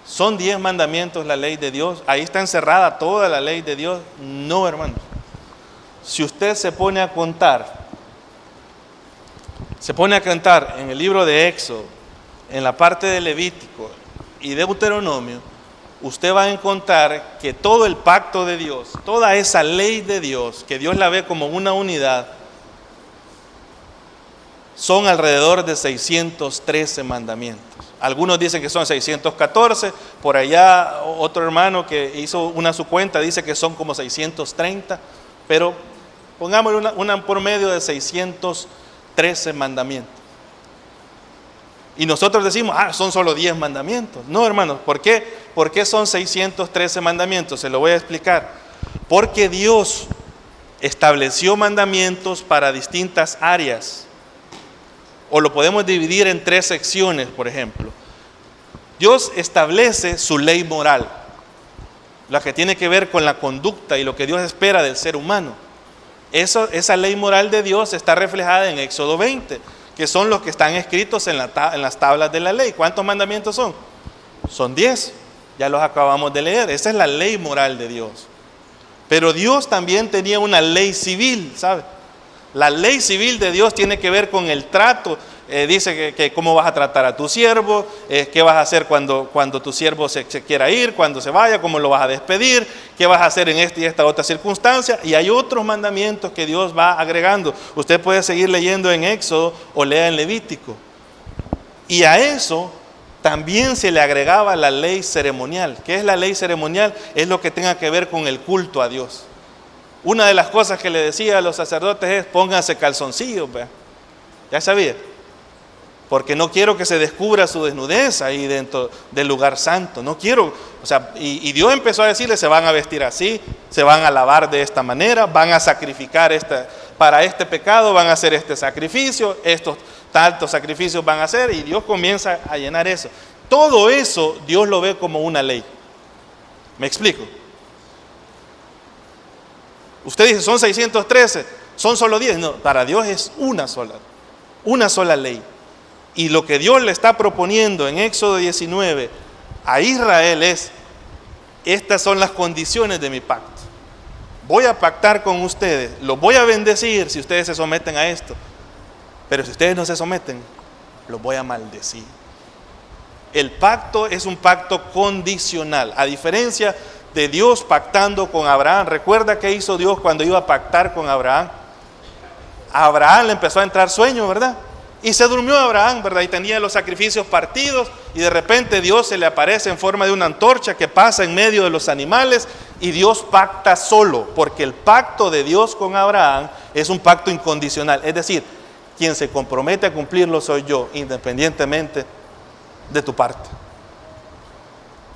¿Son 10 mandamientos la ley de Dios? Ahí está encerrada toda la ley de Dios. No, hermanos. si usted se pone a contar en el libro de Éxodo, en la parte de Levítico y Deuteronomio, usted va a encontrar que todo el pacto de Dios, toda esa ley de Dios, que Dios la ve como una unidad, son alrededor de 613 mandamientos. Algunos dicen que son 614, por allá otro hermano que hizo su cuenta dice que son como 630, pero pongámosle una por medio de 613 mandamientos. Y nosotros decimos, son solo 10 mandamientos. No, hermanos, ¿por qué? ¿Por qué son 613 mandamientos? Se lo voy a explicar. Porque Dios estableció mandamientos para distintas áreas. O lo podemos dividir en 3 secciones, por ejemplo. Dios establece su ley moral, la que tiene que ver con la conducta y lo que Dios espera del ser humano. Esa ley moral de Dios está reflejada en Éxodo 20, que son los que están escritos en las tablas de la ley. ¿Cuántos mandamientos son? Son 10, ya los acabamos de leer. Esa es la ley moral de Dios. Pero Dios también tenía una ley civil, ¿sabe? La ley civil de Dios tiene que ver con el trato. Dice que cómo vas a tratar a tu siervo, qué vas a hacer cuando tu siervo se quiera ir, cuando se vaya, cómo lo vas a despedir, qué vas a hacer en esta y esta otra circunstancia. Y hay otros mandamientos que Dios va agregando. Usted puede seguir leyendo en Éxodo o lea en Levítico. Y a eso también se le agregaba la ley ceremonial. ¿Qué es la ley ceremonial? Es lo que tenga que ver con el culto a Dios. Una de las cosas que le decía a los sacerdotes es: pónganse calzoncillos, ¿ve? Ya sabía. Porque no quiero que se descubra su desnudez ahí dentro del lugar santo. No quiero, y Dios empezó a decirle: se van a vestir así, se van a lavar de esta manera, van a sacrificar para este pecado, van a hacer este sacrificio, estos tantos sacrificios van a hacer, y Dios comienza a llenar eso. Todo eso Dios lo ve como una ley. ¿Me explico? Usted dice, son 613, son solo 10. No, para Dios es una sola ley. Y lo que Dios le está proponiendo en Éxodo 19 a Israel es: estas son las condiciones de mi pacto. Voy a pactar con ustedes, los voy a bendecir si ustedes se someten a esto. Pero si ustedes no se someten, los voy a maldecir. El pacto es un pacto condicional, a diferencia de Dios pactando con Abraham. ¿Recuerda qué hizo Dios cuando iba a pactar con Abraham? A Abraham le empezó a entrar sueño, ¿verdad? Y se durmió Abraham, ¿verdad? Y tenía los sacrificios partidos, y de repente Dios se le aparece en forma de una antorcha que pasa en medio de los animales, y Dios pacta solo, porque el pacto de Dios con Abraham es un pacto incondicional. Es decir, quien se compromete a cumplirlo soy yo, independientemente de tu parte.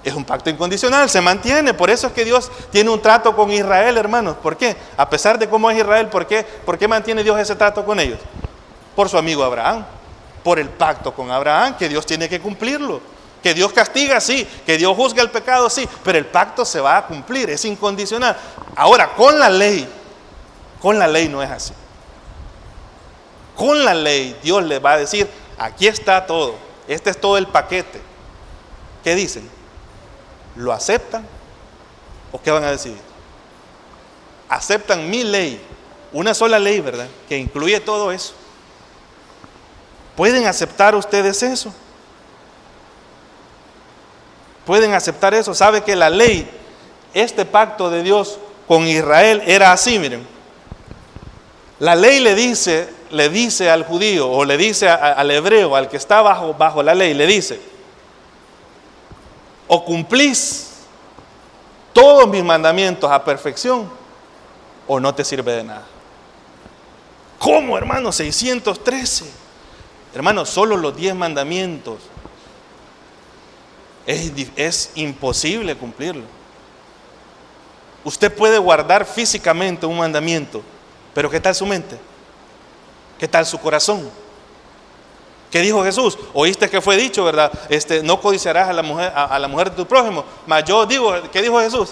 Es un pacto incondicional, se mantiene. Por eso es que Dios tiene un trato con Israel, hermanos. ¿Por qué? A pesar de cómo es Israel, ¿por qué mantiene Dios ese trato con ellos? Por su amigo Abraham, por el pacto con Abraham, que Dios tiene que cumplirlo. Que Dios castiga, sí, que Dios juzga el pecado, sí, pero el pacto se va a cumplir, es incondicional. Ahora, con la ley no es así. Con la ley Dios le va a decir: aquí está todo, este es todo el paquete. ¿Qué dicen? ¿Lo aceptan o qué van a decidir? Aceptan mi ley, una sola ley, ¿verdad?, que incluye todo eso. ¿Pueden aceptar ustedes eso? ¿Pueden aceptar eso? ¿Sabe que la ley, este pacto de Dios con Israel era así? Miren, la ley le dice al judío, o le dice al hebreo, al que está bajo la ley, le dice: o cumplís todos mis mandamientos a perfección, o no te sirve de nada. ¿Cómo, hermano? 613. Hermano, solo los 10 mandamientos. Es imposible cumplirlo. Usted puede guardar físicamente un mandamiento, pero ¿qué tal su mente? ¿Qué tal su corazón? ¿Qué dijo Jesús? Oíste que fue dicho, ¿verdad? No codiciarás a la mujer de tu prójimo. Mas yo digo, ¿qué dijo Jesús?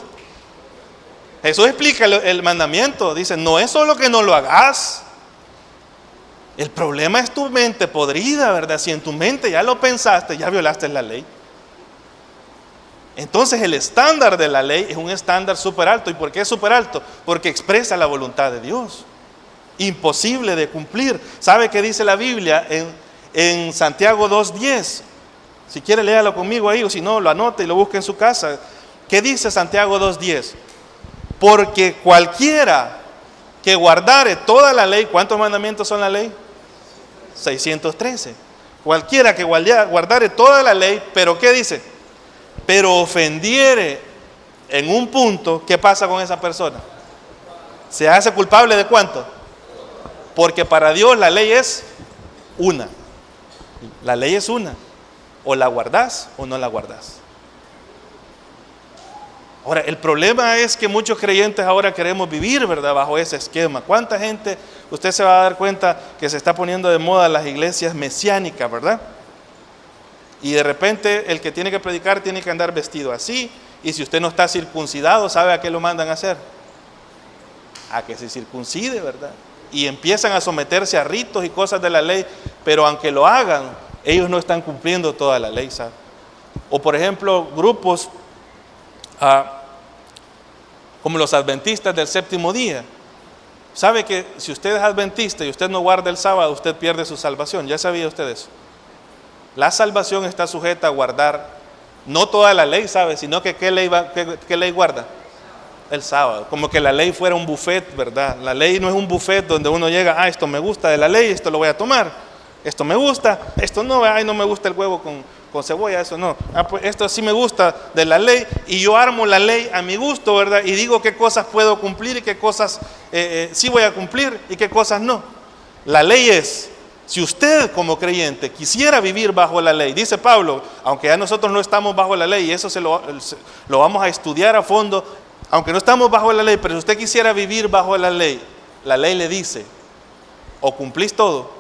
Jesús explica el mandamiento. Dice: no es solo que no lo hagas. El problema es tu mente podrida, ¿verdad? Si en tu mente ya lo pensaste, ya violaste la ley. Entonces el estándar de la ley es un estándar súper alto. ¿Y por qué es súper alto? Porque expresa la voluntad de Dios. Imposible de cumplir. ¿Sabe qué dice la Biblia en Santiago 2:10? Si quiere léalo conmigo ahí, o si no, lo anote y lo busque en su casa. ¿Qué dice Santiago 2:10? Porque cualquiera que guardare toda la ley, ¿cuántos mandamientos son la ley? 613. Cualquiera que guardare toda la ley, pero ¿qué dice? Pero ofendiere en un punto, ¿qué pasa con esa persona? ¿Se hace culpable de cuánto? Porque para Dios la ley es una. La ley es una. O la guardás o no la guardás. Ahora, el problema es que muchos creyentes ahora queremos vivir, ¿verdad?, bajo ese esquema. ¿Cuánta gente, usted se va a dar cuenta que se está poniendo de moda las iglesias mesiánicas, ¿verdad? Y de repente el que tiene que predicar tiene que andar vestido así. Y si usted no está circuncidado, ¿sabe a qué lo mandan a hacer? A que se circuncide, ¿verdad? Y empiezan a someterse a ritos y cosas de la ley, pero aunque lo hagan, ellos no están cumpliendo toda la ley, ¿sabe? O por ejemplo, grupos como los adventistas del séptimo día. ¿Sabe que si usted es adventista y usted no guarda el sábado, usted pierde su salvación? ¿Ya sabía usted eso? La salvación está sujeta a guardar, no toda la ley, ¿sabe? Sino que ¿qué ley guarda? El sábado. Como que la ley fuera un buffet, ¿verdad? La ley no es un buffet donde uno llega, esto me gusta de la ley, esto lo voy a tomar. Esto me gusta, esto no, no me gusta el huevo con cebolla, eso no. Pues esto sí me gusta de la ley, y yo armo la ley a mi gusto, ¿verdad? Y digo qué cosas puedo cumplir y qué cosas sí voy a cumplir y qué cosas no. La ley es, si usted como creyente quisiera vivir bajo la ley, dice Pablo, aunque ya nosotros no estamos bajo la ley, y eso lo vamos a estudiar a fondo, aunque no estamos bajo la ley, pero si usted quisiera vivir bajo la ley le dice, o cumplís todo,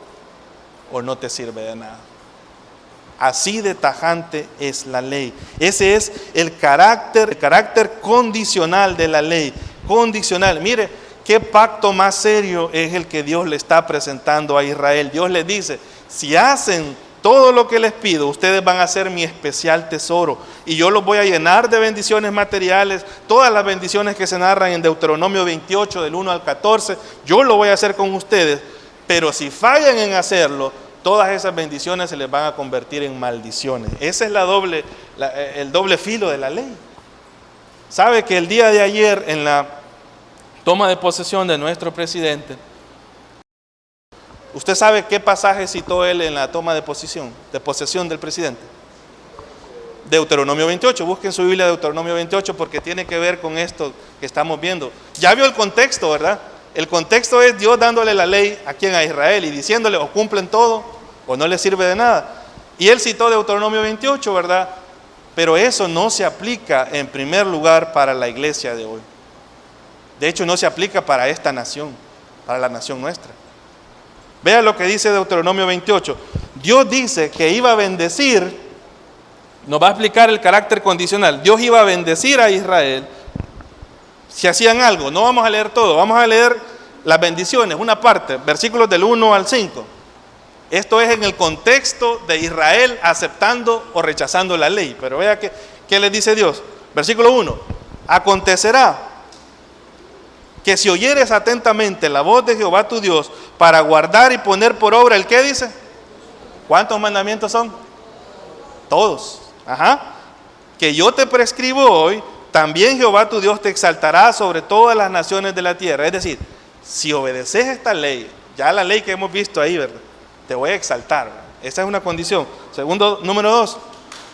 o no te sirve de nada. Así de tajante es la ley. Ese es el carácter condicional de la ley. Condicional. Mire, qué pacto más serio es el que Dios le está presentando a Israel. Dios les dice, si hacen todo lo que les pido, ustedes van a ser mi especial tesoro. Y yo los voy a llenar de bendiciones materiales. Todas las bendiciones que se narran en Deuteronomio 28, del 1 al 14, yo lo voy a hacer con ustedes. Pero si fallan en hacerlo, todas esas bendiciones se les van a convertir en maldiciones. Ese es el doble filo de la ley. ¿Sabe que el día de ayer, en la toma de posesión de nuestro presidente, usted sabe qué pasaje citó él en la toma de posesión del presidente? Deuteronomio 28, busquen su Biblia Deuteronomio 28 porque tiene que ver con esto que estamos viendo. Ya vio el contexto, ¿verdad? El contexto es Dios dándole la ley a quien, a Israel, y diciéndole o cumplen todo o no les sirve de nada. Y él citó Deuteronomio 28, ¿verdad? Pero eso no se aplica en primer lugar para la iglesia de hoy. De hecho no se aplica para esta nación, para la nación nuestra. Vea lo que dice Deuteronomio 28. Dios dice que iba a bendecir, nos va a explicar el carácter condicional. Dios iba a bendecir a Israel si hacían algo. No vamos a leer todo, vamos a leer las bendiciones, una parte, versículos del 1 al 5. Esto es en el contexto de Israel aceptando o rechazando la ley. Pero vea qué les dice Dios. Versículo 1. Acontecerá que si oyeres atentamente la voz de Jehová tu Dios para guardar y poner por obra el ¿qué dice? ¿Cuántos mandamientos son? Todos. Que yo te prescribo hoy, también Jehová tu Dios te exaltará sobre todas las naciones de la tierra. Es decir, si obedeces esta ley, ya la ley que hemos visto ahí, ¿verdad?, te voy a exaltar, ¿verdad? Esa es una condición. Segundo, número 2,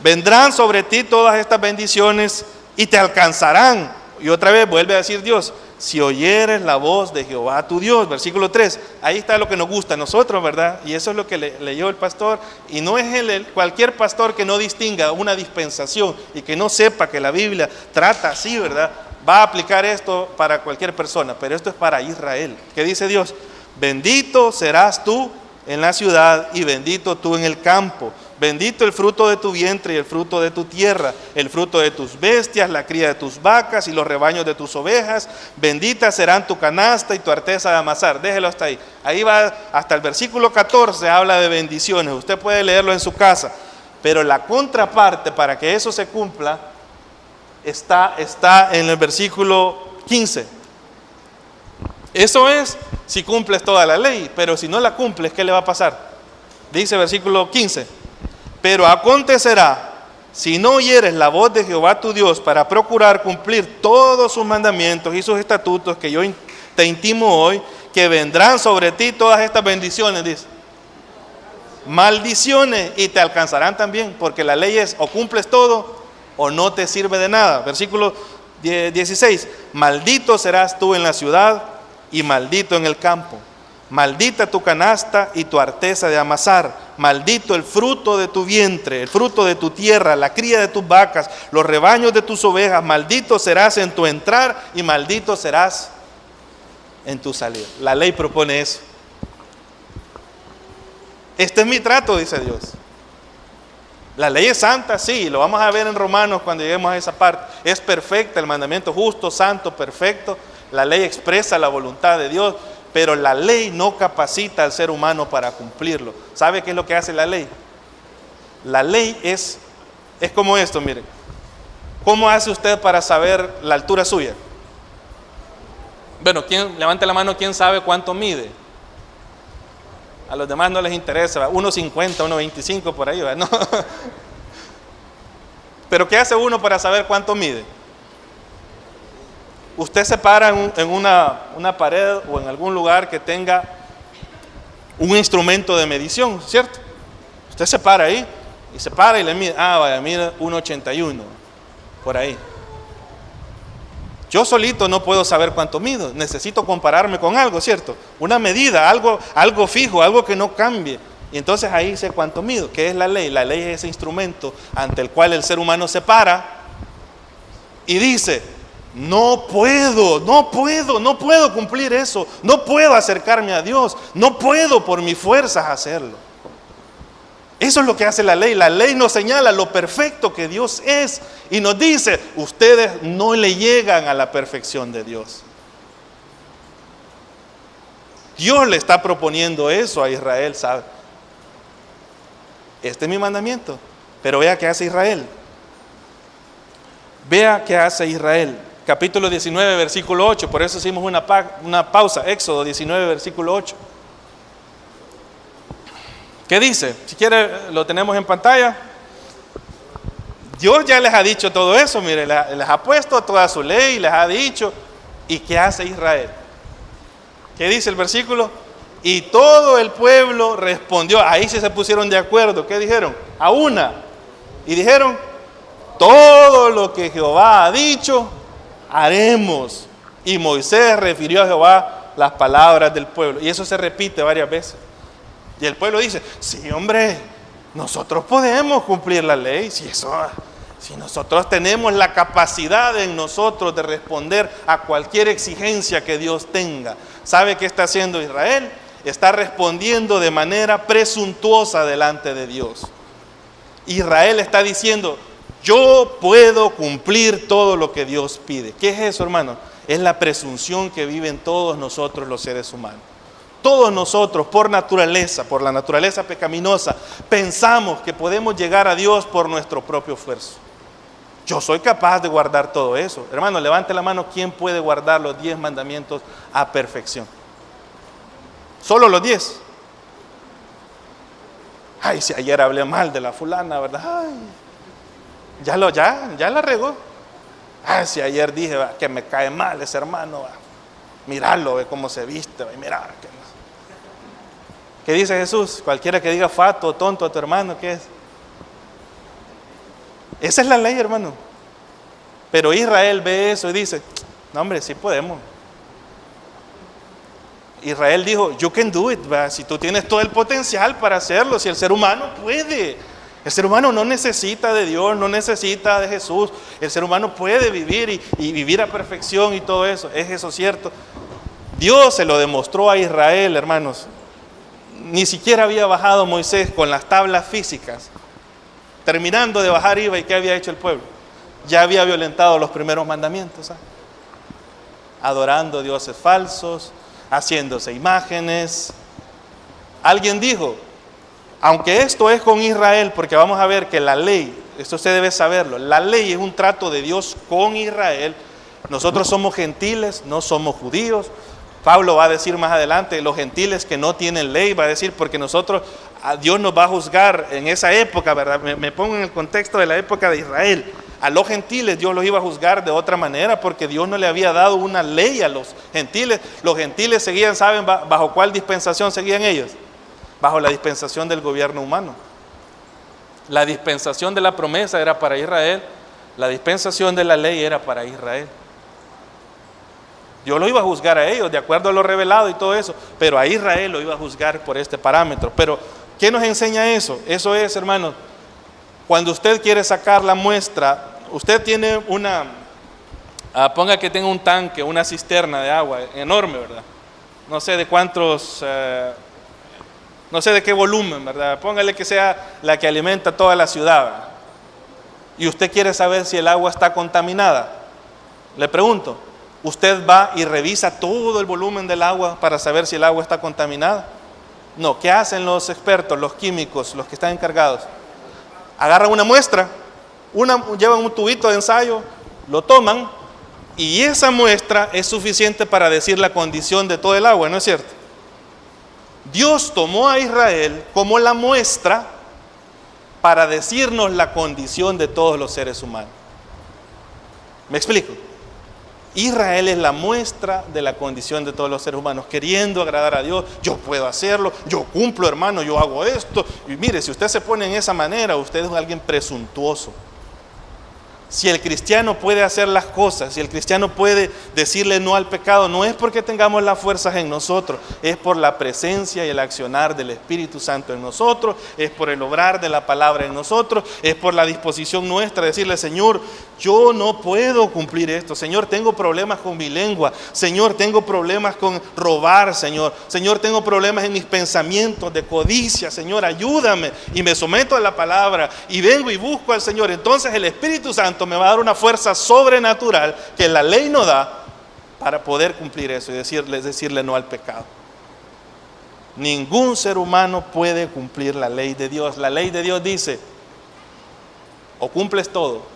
vendrán sobre ti todas estas bendiciones y te alcanzarán. Y otra vez vuelve a decir Dios, si oyeres la voz de Jehová tu Dios. Versículo 3, ahí está lo que nos gusta a nosotros, ¿verdad? Y eso es lo que leyó el pastor. Y no es cualquier pastor que no distinga una dispensación y que no sepa que la Biblia trata así, ¿verdad?, va a aplicar esto para cualquier persona, pero esto es para Israel. ¿Qué dice Dios? Bendito serás tú en la ciudad y bendito tú en el campo. Bendito el fruto de tu vientre y el fruto de tu tierra, el fruto de tus bestias, la cría de tus vacas y los rebaños de tus ovejas. Benditas serán tu canasta y tu arteza de amasar. Déjelo hasta ahí. Ahí va hasta el versículo 14, habla de bendiciones. Usted puede leerlo en su casa. Pero la contraparte para que eso se cumpla está en el versículo 15. Eso es si cumples toda la ley, pero si no la cumples, ¿qué le va a pasar? Dice versículo 15: pero acontecerá, si no oyeres la voz de Jehová tu Dios para procurar cumplir todos sus mandamientos y sus estatutos que yo te intimo hoy, que vendrán sobre ti todas estas bendiciones, dice. Maldiciones, y te alcanzarán también, porque la ley es o cumples todo o no te sirve de nada. Versículo 16: maldito serás tú en la ciudad y maldito en el campo. Maldita tu canasta y tu arteza de amasar. Maldito el fruto de tu vientre, el fruto de tu tierra, la cría de tus vacas, los rebaños de tus ovejas. Maldito serás en tu entrar y maldito serás en tu salir. La ley propone eso. Este es mi trato, dice Dios. La ley es santa, sí, lo vamos a ver en Romanos cuando lleguemos a esa parte. Es perfecta, el mandamiento justo, santo, perfecto. La ley expresa la voluntad de Dios, pero la ley no capacita al ser humano para cumplirlo. ¿Sabe qué es lo que hace la ley? La ley es como esto, miren. ¿Cómo hace usted para saber la altura suya? Bueno, levante la mano, ¿quién sabe cuánto mide? A los demás no les interesa, 1.50, 1.25 por ahí, ¿verdad? No. Pero ¿qué hace uno para saber cuánto mide? Usted se para en una pared o en algún lugar que tenga un instrumento de medición, ¿cierto? Usted se para ahí y se para y le mide, vaya, mide 1.81, por ahí. Yo solito no puedo saber cuánto mido, necesito compararme con algo, ¿cierto? Una medida, algo fijo, algo que no cambie. Y entonces ahí sé cuánto mido. ¿Qué es la ley? La ley es ese instrumento ante el cual el ser humano se para y dice: no puedo cumplir eso, no puedo acercarme a Dios, no puedo por mis fuerzas hacerlo. Eso es lo que hace la ley. La ley nos señala lo perfecto que Dios es y nos dice: ustedes no le llegan a la perfección de Dios. Dios le está proponiendo eso a Israel, ¿sabe? Este es mi mandamiento, pero vea qué hace Israel. Vea qué hace Israel. Capítulo 19, versículo 8, por eso hicimos una pausa. Éxodo 19, versículo 8. ¿Qué dice? Si quiere lo tenemos en pantalla. Dios ya les ha dicho todo eso, mire, les ha puesto toda su ley, les ha dicho. ¿Y qué hace Israel? ¿Qué dice el versículo? Y todo el pueblo respondió. Ahí sí se pusieron de acuerdo. ¿Qué dijeron? A una. Y dijeron: todo lo que Jehová ha dicho, haremos. Y Moisés refirió a Jehová las palabras del pueblo. Y eso se repite varias veces. Y el pueblo dice: sí, hombre, nosotros podemos cumplir la ley. Si nosotros tenemos la capacidad en nosotros de responder a cualquier exigencia que Dios tenga. ¿Sabe qué está haciendo Israel? Está respondiendo de manera presuntuosa delante de Dios. Israel está diciendo: yo puedo cumplir todo lo que Dios pide. ¿Qué es eso, hermano? Es la presunción que viven todos nosotros los seres humanos. Todos nosotros, por la naturaleza pecaminosa, pensamos que podemos llegar a Dios por nuestro propio esfuerzo. Yo soy capaz de guardar todo eso. Hermano, levante la mano, ¿quién puede guardar los 10 mandamientos a perfección? Solo los 10. Ay, si ayer hablé mal de la fulana, ¿verdad? Ay, ya la regó. Ay, si ayer dije que me cae mal ese hermano, míralo, ve cómo se viste, mira. ¿Qué dice Jesús? Cualquiera que diga fato o tonto a tu hermano, ¿qué es? Esa es la ley, hermano. Pero Israel ve eso y dice: no, hombre, sí podemos. Israel dijo: you can do it, ¿verdad? Si tú tienes todo el potencial para hacerlo, si el ser humano puede. El ser humano no necesita de Dios, no necesita de Jesús. El ser humano puede vivir y vivir a perfección y todo eso. ¿Es eso cierto? Dios se lo demostró a Israel, hermanos. Ni siquiera había bajado Moisés con las tablas físicas. Terminando de bajar iba, ¿y qué había hecho el pueblo? Ya había violentado los primeros mandamientos, ¿sabes? Adorando dioses falsos, haciéndose imágenes. Alguien dijo: aunque esto es con Israel, porque vamos a ver que la ley esto usted debe saberlo, la ley es un trato de Dios con Israel. Nosotros somos gentiles, no somos judíos. Pablo va a decir más adelante, los gentiles que no tienen ley, va a decir, porque nosotros, a Dios nos va a juzgar en esa época, ¿verdad? Me pongo en el contexto de la época de Israel. A los gentiles Dios los iba a juzgar de otra manera, porque Dios no le había dado una ley a los gentiles. Los gentiles seguían, ¿saben bajo cuál dispensación seguían ellos? Bajo la dispensación del gobierno humano. La dispensación de la promesa era para Israel, la dispensación de la ley era para Israel. Dios lo iba a juzgar a ellos de acuerdo a lo revelado y todo eso, pero a Israel lo iba a juzgar por este parámetro. Pero ¿qué nos enseña eso? Eso es, hermanos, cuando usted quiere sacar la muestra, usted tiene ponga que tenga un tanque, una cisterna de agua enorme, ¿verdad? No sé de cuántos, no sé de qué volumen, ¿verdad? Póngale que sea la que alimenta toda la ciudad, ¿verdad? Y usted quiere saber si el agua está contaminada. Le pregunto, ¿usted va y revisa todo el volumen del agua para saber si el agua está contaminada? No, ¿qué hacen los expertos, los químicos, los que están encargados? Agarran una muestra, llevan un tubito de ensayo, lo toman y esa muestra es suficiente para decir la condición de todo el agua, ¿no es cierto? Dios tomó a Israel como la muestra para decirnos la condición de todos los seres humanos. ¿Me explico? Israel es la muestra de la condición de todos los seres humanos, queriendo agradar a Dios. Yo puedo hacerlo, yo cumplo, hermano, yo hago esto. Y mire, si usted se pone en esa manera, usted es alguien presuntuoso. Si el cristiano puede hacer las cosas, si el cristiano puede decirle no al pecado, no es porque tengamos las fuerzas en nosotros, es por la presencia y el accionar del Espíritu Santo en nosotros, es por el obrar de la palabra en nosotros, es por la disposición nuestra de decirle, Señor, yo no puedo cumplir esto. Señor, tengo problemas con mi lengua. Señor, tengo problemas con robar, Señor. Señor, tengo problemas en mis pensamientos de codicia. Señor, ayúdame. Y me someto a la palabra y vengo y busco al Señor. Entonces el Espíritu Santo me va a dar una fuerza sobrenatural que la ley no da para poder cumplir eso y decirle no al pecado. Ningún ser humano puede cumplir la ley de Dios. La ley de Dios dice, o cumples todo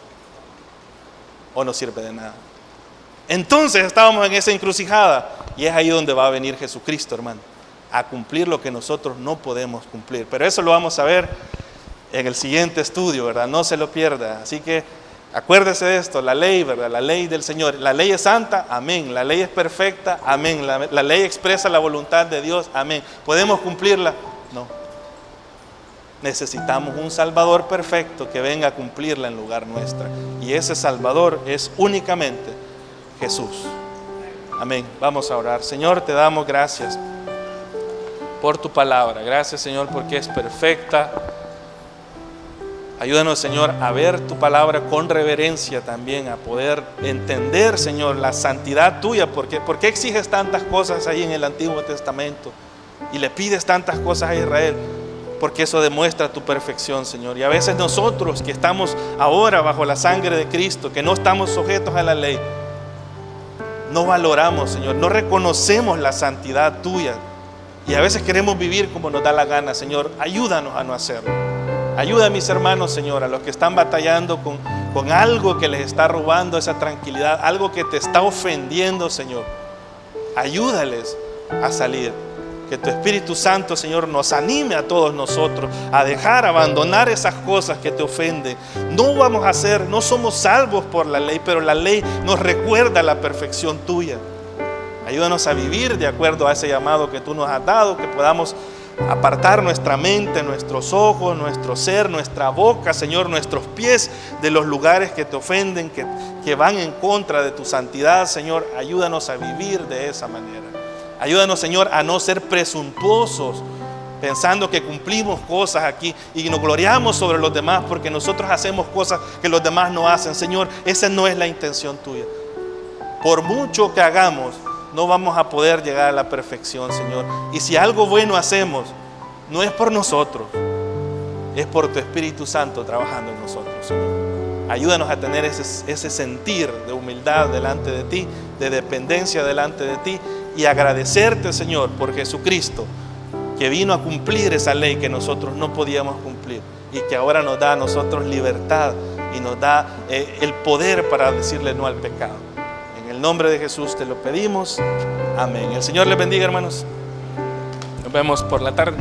o no sirve de nada. Entonces estábamos en esa encrucijada y es ahí donde va a venir Jesucristo, hermano, a cumplir lo que nosotros no podemos cumplir. Pero eso lo vamos a ver en el siguiente estudio, ¿verdad? No se lo pierda. Así que acuérdese de esto, la ley, ¿verdad? La ley del Señor. La ley es santa, amén. La ley es perfecta, amén. La ley expresa la voluntad de Dios, amén. ¿Podemos cumplirla? No. Necesitamos un Salvador perfecto que venga a cumplirla en lugar nuestra. Y ese Salvador es únicamente Jesús. Amén. Vamos a orar. Señor, te damos gracias por tu palabra. Gracias, Señor, porque es perfecta. Ayúdanos, Señor, a ver tu palabra con reverencia también, a poder entender, Señor, la santidad tuya. ¿Por qué exiges tantas cosas ahí en el Antiguo Testamento y le pides tantas cosas a Israel? Porque eso demuestra tu perfección, Señor. Y a veces nosotros que estamos ahora bajo la sangre de Cristo, que no estamos sujetos a la ley, no valoramos, Señor, no reconocemos la santidad tuya. Y a veces queremos vivir como nos da la gana, Señor. Ayúdanos a no hacerlo. Ayuda a mis hermanos, Señor, a los que están batallando con algo que les está robando esa tranquilidad, algo que te está ofendiendo, Señor. Ayúdales a salir. Que tu Espíritu Santo, Señor, nos anime a todos nosotros a abandonar esas cosas que te ofenden. No somos salvos por la ley, pero la ley nos recuerda la perfección tuya. Ayúdanos a vivir de acuerdo a ese llamado que tú nos has dado, que podamos apartar nuestra mente, nuestros ojos, nuestro ser, nuestra boca, Señor, nuestros pies de los lugares que te ofenden, que van en contra de tu santidad, Señor. Ayúdanos a vivir de esa manera. Ayúdanos, Señor, a no ser presuntuosos, pensando que cumplimos cosas aquí y nos gloriamos sobre los demás porque nosotros hacemos cosas que los demás no hacen. Señor, esa no es la intención tuya. Por mucho que hagamos, no vamos a poder llegar a la perfección, Señor. Y si algo bueno hacemos, no es por nosotros, es por tu Espíritu Santo trabajando en nosotros, Señor. Ayúdanos a tener ese sentir de humildad delante de ti, de dependencia delante de ti, y agradecerte, Señor, por Jesucristo, que vino a cumplir esa ley que nosotros no podíamos cumplir. y que ahora nos da a nosotros libertad y nos da el poder para decirle no al pecado. En el nombre de Jesús te lo pedimos. Amén. El Señor les bendiga, hermanos. Nos vemos por la tarde.